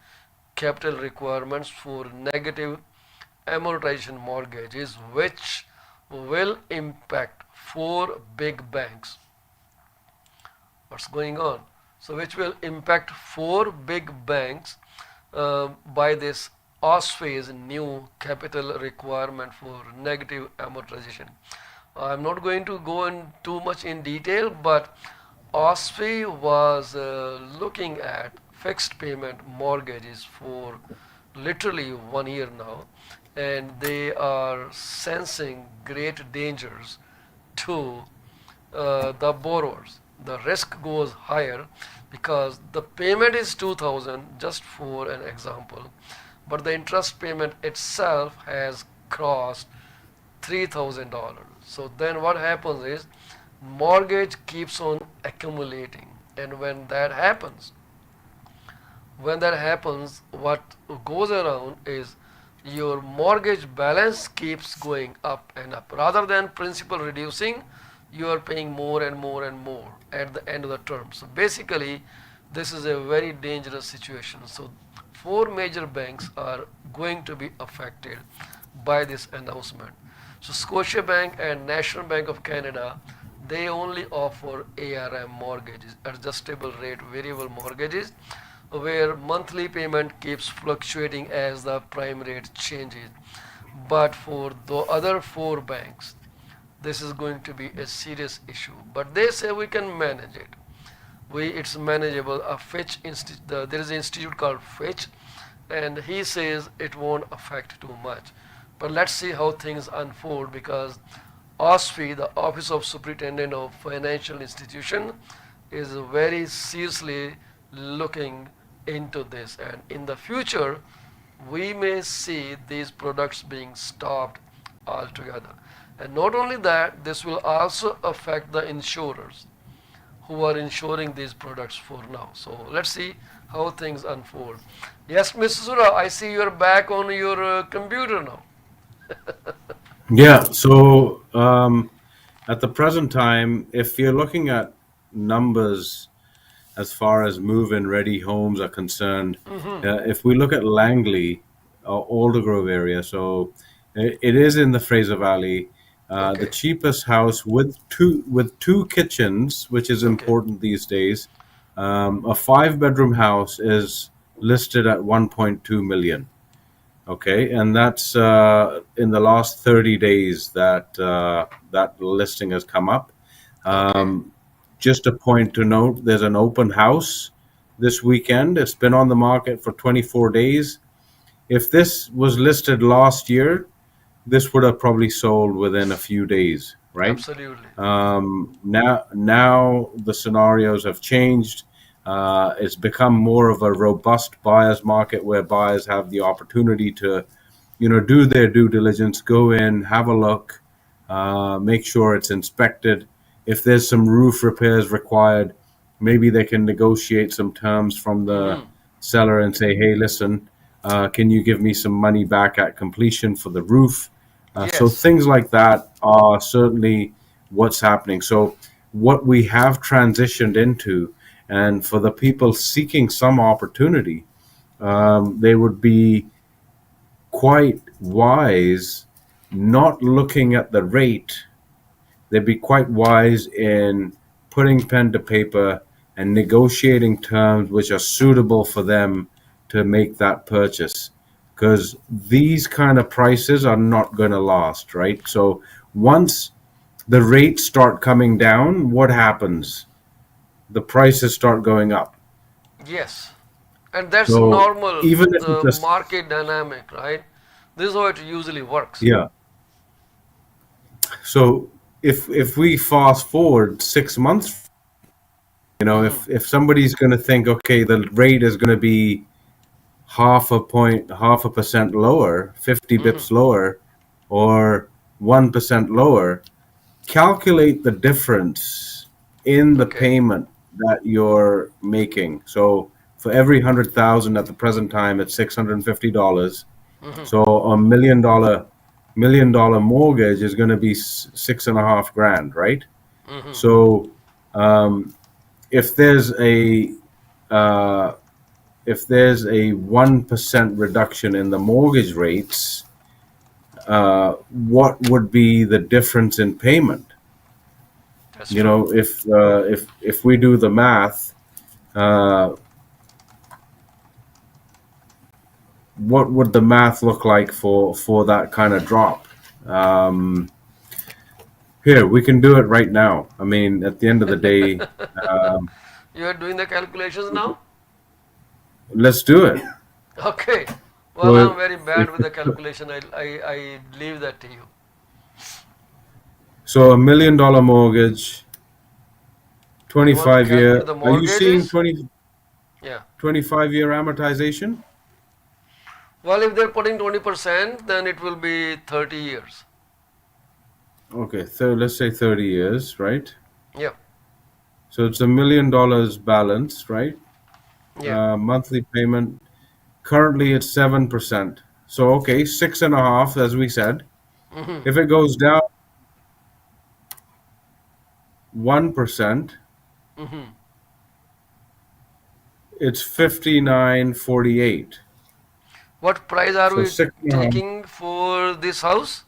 S1: capital requirements for negative amortization mortgages, which will impact 4 big banks. What's going on? So which will impact 4 big banks by this OSFI's new capital requirement for negative amortization. I'm not going to go in too much in detail, but OSFI was looking at fixed payment mortgages for literally 1 year now, and they are sensing great dangers to the borrowers. The risk goes higher because the payment is 2000, just for an example, but the interest payment itself has crossed $3,000. So then what happens is mortgage keeps on accumulating, and when that happens, what goes around is your mortgage balance keeps going up and up. Rather than principal reducing, you are paying more and more and more at the end of the term. So basically, this is a very dangerous situation. So four major banks are going to be affected by this announcement. So Scotiabank and National Bank of Canada, they only offer ARM mortgages, adjustable rate variable mortgages, where monthly payment keeps fluctuating as the prime rate changes. But for the other four banks, this is going to be a serious issue. But they say we can manage it. It's manageable. There is an institute called Fitch, and he says it won't affect too much. But let's see how things unfold, because OSFI, the Office of Superintendent of Financial Institution, is very seriously looking into this, and in the future we may see these products being stopped altogether. And not only that, this will also affect the insurers who are insuring these products for now. So let's see how things unfold. Yes, Mr. Sura, I see you're back on your computer now.
S2: Yeah. So at the present time, if you're looking at numbers as far as move-in ready homes are concerned, if we look at Langley, Aldergrove area, so it is in the Fraser Valley. The
S1: Okay.
S2: cheapest house with two kitchens, which is
S1: Okay.
S2: important these days, a 5-bedroom house is listed at 1.2 million. Okay, and that's in the last 30 days that that listing has come up.
S1: Okay.
S2: Just a point to note: there's an open house this weekend. It's been on the market for 24 days. If this was listed last year, this would have probably sold within a few days, right?
S1: Absolutely.
S2: Now the scenarios have changed. It's become more of a robust buyer's market where buyers have the opportunity to, do their due diligence, go in, have a look, make sure it's inspected. If there's some roof repairs required, maybe they can negotiate some terms from the seller and say, hey, listen, can you give me some money back at completion for the roof? So
S1: Yes.
S2: things like that are certainly what's happening. So what we have transitioned into, and for the people seeking some opportunity, they would be quite wise not looking at the rate. They'd be quite wise in putting pen to paper and negotiating terms which are suitable for them to make that purchase, because these kind of prices are not going to last, right? So once the rates start coming down, what happens? The prices start going up.
S1: Yes. And that's
S2: So
S1: normal,
S2: even if
S1: the
S2: it's a,
S1: market dynamic, right? This is how it usually works.
S2: yeah. So if we fast forward 6 months, if somebody's going to think, okay, the rate is going to be half a percent lower, 50 bips lower, or 1% lower, calculate the difference in the
S1: Okay.
S2: payment that you're making. So for every 100,000 at the present time, it's $650. So a $1 million mortgage is going to be 6.5 grand, right? So if there's a uh, 1% reduction in the mortgage rates, what would be the difference in payment?
S1: That's true.
S2: If we do the math, uh, what would the math look like for that kind of drop? Here, we can do it right now. I mean, at the end of the day,
S1: You are doing the calculations now?
S2: let's do it.
S1: Okay. Well,
S2: So
S1: I'm very bad with the calculation. I leave that to you.
S2: so $1 million mortgage,
S1: You want to
S2: 25-year.
S1: calculate the
S2: Are you seeing
S1: mortgages? Yeah.
S2: 25-year amortization?
S1: Well, if they're putting 20%, then it will be 30 years.
S2: Okay, so let's say 30 years, right?
S1: Yeah.
S2: So it's $1 million balance, right?
S1: Yeah.
S2: Monthly payment. Currently, it's 7%. So okay, 6.5, as we said.
S1: Mm-hmm.
S2: If it goes down 1%,
S1: Mm-hmm.
S2: it's 59.48.
S1: What price are
S2: So
S1: we
S2: 6.5.
S1: taking for this house?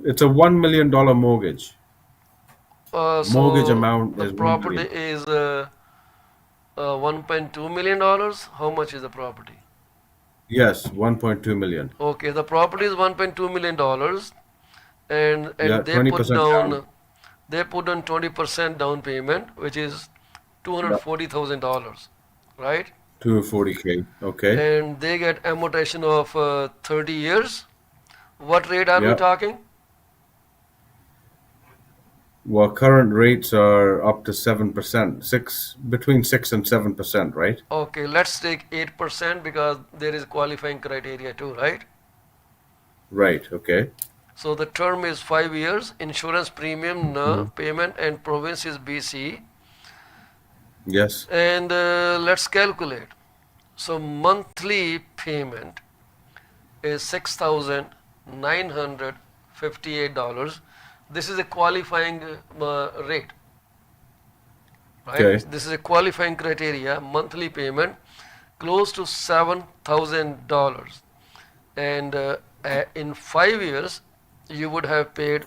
S2: It's a $1 million mortgage. Mortgage
S1: So
S2: amount
S1: the
S2: is 1
S1: property
S2: million.
S1: is $1.2 million. How much is the property?
S2: Yes, 1.2 million.
S1: Okay, the property is $1.2 million, and
S2: Yeah,
S1: they put
S2: 20% down.
S1: down 20% down payment, which is
S2: Yeah,
S1: $240,000, right?
S2: 240K. Okay.
S1: And they get amortization of 30 years. What rate are we
S2: Yeah.
S1: talking?
S2: Well, current rates are up to 7%, between 6 and 7%, right?
S1: Okay, let's take 8% because there is qualifying criteria too, right?
S2: Right. Okay.
S1: So the term is 5 years, insurance premium no payment, and province is BC.
S2: Yes.
S1: And let's calculate. So monthly payment is $6,958. This is a qualifying rate, right?
S2: Okay.
S1: This is a qualifying criteria. Monthly payment close to $7,000, and in 5 years you would have paid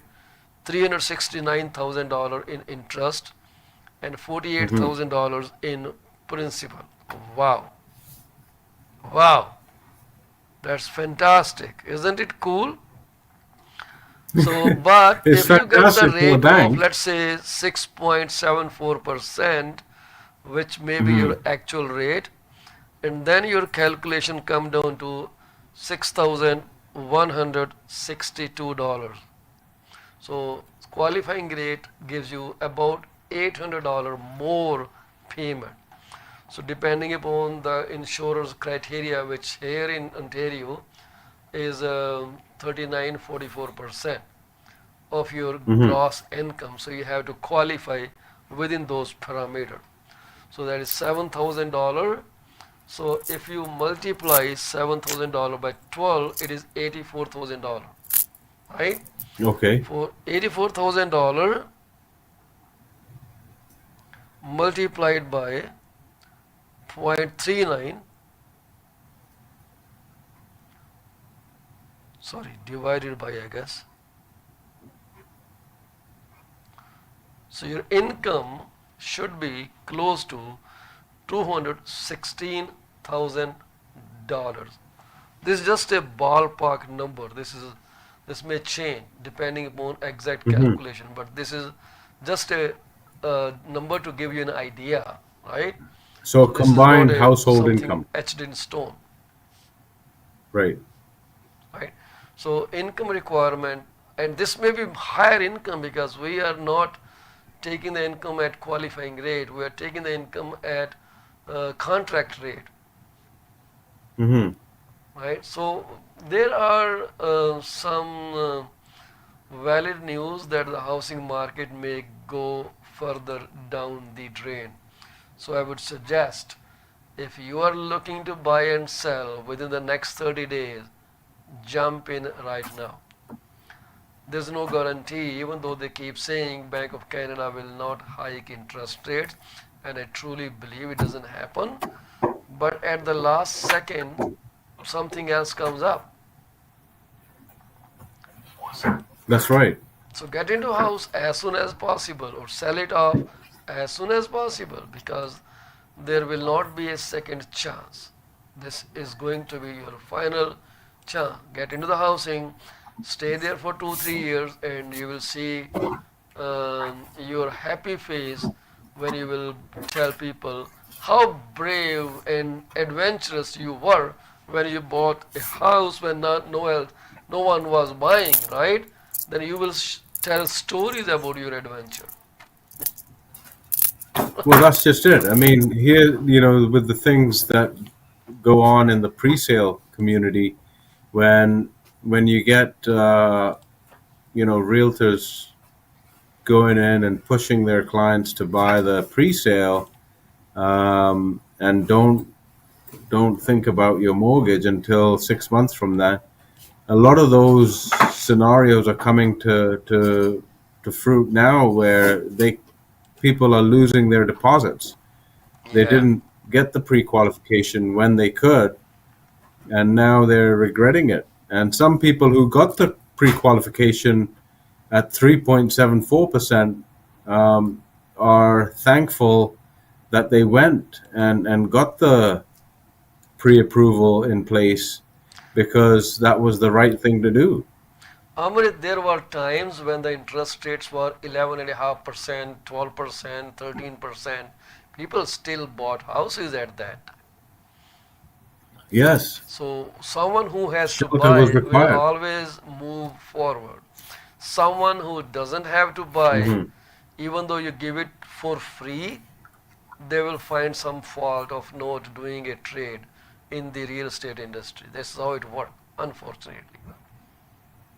S1: $369,000 in interest and $48,000 in principal. Wow. Wow. That's fantastic. Isn't it cool? So, but
S2: It's
S1: if you get the
S2: fantastic for the
S1: rate of,
S2: bank.
S1: let's say, 6.74%, which may be your actual rate, and then your calculation come down to $6,162. So qualifying rate gives you about $800 more payment. So depending upon the insurer's criteria, which here in Ontario is 39-44% of your gross income. So you have to qualify within those parameters. So that is $7,000. So if you multiply $7,000 by 12, it is $84,000, right?
S2: Okay.
S1: For $84,000 multiplied by 0.39, divided by, I guess. So your income should be close to $216,000. This is just a ballpark number. This may change depending upon exact calculation, but this is just a number to give you an idea, right?
S2: So
S1: This is not
S2: combined
S1: a
S2: household
S1: something
S2: income.
S1: etched in stone,
S2: Right.
S1: right? So income requirement, and this may be higher income because we are not taking the income at qualifying rate. We are taking the income at contract rate, right? So there are some valid news that the housing market may go further down the drain. So I would suggest, if you are looking to buy and sell within the next 30 days, jump in right now. There's no guarantee, even though they keep saying Bank of Canada will not hike interest rates, and I truly believe it doesn't happen. But at the last second, something else comes up.
S2: That's right.
S1: So get into a house as soon as possible, or sell it off as soon as possible, because there will not be a second chance. This is going to be your final chance. Get into the housing, stay there for 2 3 years, and you will see your happy face when you will tell people how brave and adventurous you were when you bought a house when no one was buying, right? Then you will tell stories about your adventure.
S2: Well, that's just it. I mean, here, with the things that go on in the pre-sale community, when you get realtors going in and pushing their clients to buy the pre-sale, and don't think about your mortgage until 6 months from that. A lot of those scenarios are coming to fruit now, where people are losing their deposits. They
S1: Yeah.
S2: didn't get the pre-qualification when they could, and now they're regretting it. And some people who got the pre-qualification at 3.74% are thankful that they went and got the pre-approval in place, because that was the right thing to do.
S1: Amrit, there were times when the interest rates were 11.5%, 12%, 13%. People still bought houses at that.
S2: Yes,
S1: So someone who has to
S2: shelter was
S1: buy will
S2: required.
S1: always move forward. Someone who doesn't have to buy,
S2: Hmm.
S1: even though you give it for free, they will find some fault of not doing a trade in the real estate industry. This is how it works, unfortunately.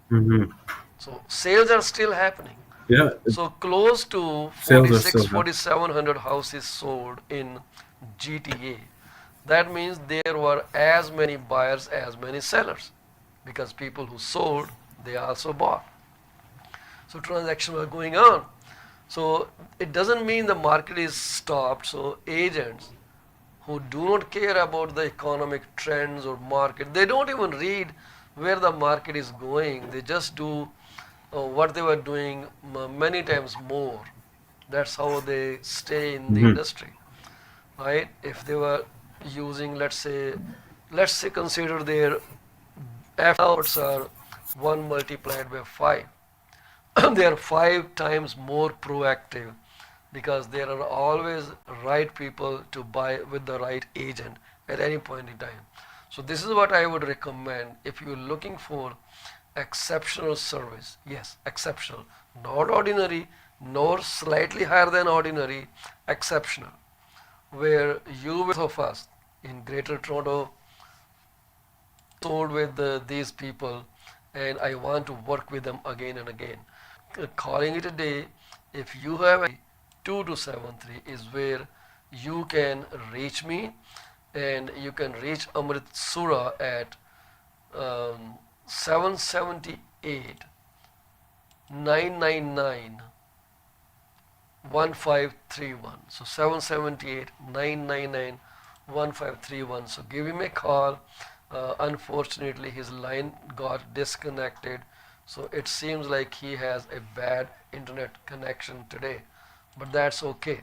S2: Hmm.
S1: So sales are still happening.
S2: Yeah,
S1: So close to
S2: sales are
S1: 46,
S2: still happening.
S1: 4700 houses sold in GTA. That means there were as many buyers as many sellers, because people who sold, they also bought. So transactions were going on. So it doesn't mean the market is stopped. So agents who do not care about the economic trends or market, they don't even read where the market is going. They just do what they were doing many times more. That's how they stay in the
S2: Hmm.
S1: industry, right? If they were using, let's say consider their efforts are 1 multiplied by 5. They are 5 times more proactive, because there are always right people to buy with the right agent at any point in time. So this is what I would recommend if you're looking for exceptional service. Yes, exceptional, not ordinary, nor slightly higher than ordinary, exceptional, where you will of us in Greater Toronto sold with these people, and I want to work with them again and again. Calling it a day. If you have a 2273 is where you can reach me, and you can reach Amrit Sura at 778 999 1531. So 778-999-1531. So give him a call. Unfortunately, his line got disconnected. So it seems like he has a bad internet connection today. But that's okay.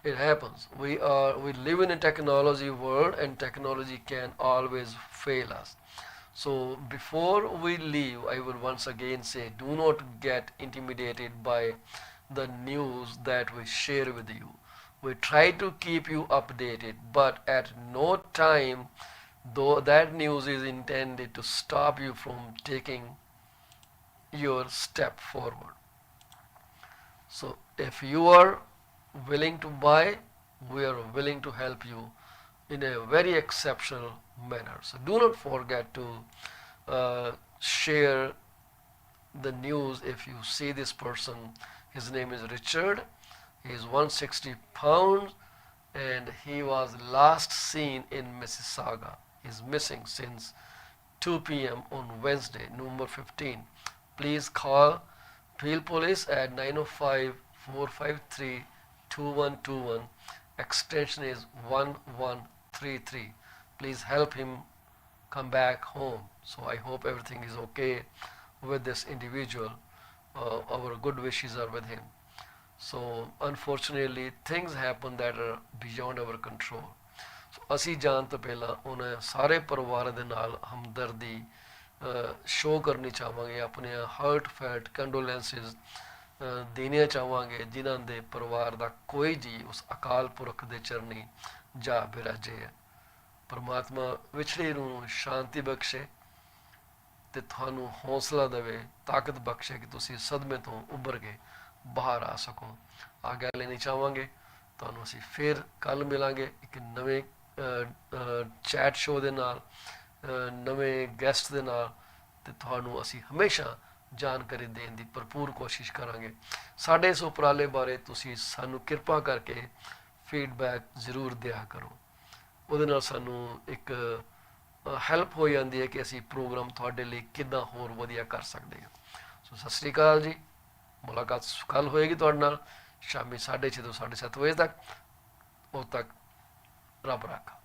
S1: It happens. We live in a technology world, and technology can always fail us. So before we leave, I will once again say, do not get intimidated by the news that we share with you. We try to keep you updated, but at no time though that news is intended to stop you from taking your step forward. So if you are willing to buy, we are willing to help you in a very exceptional manner. So do not forget to share the news. If you see this person, his name is Richard. He is 160 pounds, and he was last seen in Mississauga. He's missing since 2 p.m. on Wednesday, November 15. Please call Peel Police at 905-453-2121. Extension is 1133. Please help him come back home. So I hope everything is okay with this individual. Our good wishes are with him. So unfortunately, things happen that are beyond our control. ਅਸੀਂ ਜਾਣ ਤੋਂ ਪਹਿਲਾਂ ਉਹਨਾਂ ਸਾਰੇ ਪਰਿਵਾਰ ਦੇ ਨਾਲ ਹਮਦਰਦੀ ਸ਼ੋਅ ਕਰਨੀ ਚਾਹਾਂਗੇ, ਆਪਣੀਆਂ ਹਾਰਟ ਫੈਟ ਕੰਡੋਲੈਂਸਿਸ ਦੇਣੀਆਂ ਚਾਹਾਂਗੇ ਜਿਨ੍ਹਾਂ ਦੇ ਪਰਿਵਾਰ ਦਾ ਕੋਈ ਜੀ ਉਸ ਅਕਾਲ ਪੁਰਖ ਦੇ ਚਰਨੀ ਜਾ ਬਿਰਾਜੇ ਹੈ। ਪਰਮਾਤਮਾ ਵਿਛੜੇ ਨੂੰ ਸ਼ਾਂਤੀ ਬਖਸ਼ੇ ਤੇ ਤੁਹਾਨੂੰ ਹੌਸਲਾ ਦੇਵੇ, ਤਾਕਤ ਬਖਸ਼ੇ ਕਿ ਤੁਸੀਂ ਸਦਮੇ ਤੋਂ ਉੱਭਰ ਕੇ ਬਾਹਰ ਆ ਸਕੋ। ਆਗਿਆ ਲੈਣੀ ਚਾਹਾਂਗੇ। ਤੁਹਾਨੂੰ ਅਸੀਂ ਫਿਰ ਕੱਲ ਮਿਲਾਂਗੇ ਇੱਕ ਨਵੇਂ ਚੈਟ ਸ਼ੋਅ ਦੇ ਨਾਲ, ਨਵੇਂ ਗੈਸਟ ਦੇ ਨਾਲ, ਤੇ ਤੁਹਾਨੂੰ ਅਸੀਂ ਹਮੇਸ਼ਾ ਜਾਣਕਾਰੀ ਦੇਣ ਦੀ ਭਰਪੂਰ ਕੋਸ਼ਿਸ਼ ਕਰਾਂਗੇ। ਸਾਡੇ ਇਸ ਉਪਰਾਲੇ ਬਾਰੇ ਤੁਸੀਂ ਸਾਨੂੰ ਕਿਰਪਾ ਕਰਕੇ ਫੀਡਬੈਕ ਜ਼ਰੂਰ ਦਿਆ ਕਰੋ। ਉਹਦੇ ਨਾਲ ਸਾਨੂੰ ਇੱਕ ਹੈਲਪ ਹੋ ਜਾਂਦੀ ਹੈ ਕਿ ਅਸੀਂ ਪ੍ਰੋਗਰਾਮ ਤੁਹਾਡੇ ਲਈ ਕਿੱਦਾਂ ਹੋਰ ਵਧੀਆ ਕਰ ਸਕਦੇ ਹਾਂ। ਸੋ ਸਤਿ ਸ਼੍ਰੀ ਅਕਾਲ ਜੀ। ਮੁਲਾਕਾਤ ਕੱਲ੍ਹ ਹੋਏਗੀ ਤੁਹਾਡੇ ਨਾਲ ਸ਼ਾਮੀ 6:30 ਤੋਂ 7:30 ਵਜੇ ਤੱਕ। ਉਦੋਂ ਤੱਕ ਰੱਬ ਰਾਖਾ।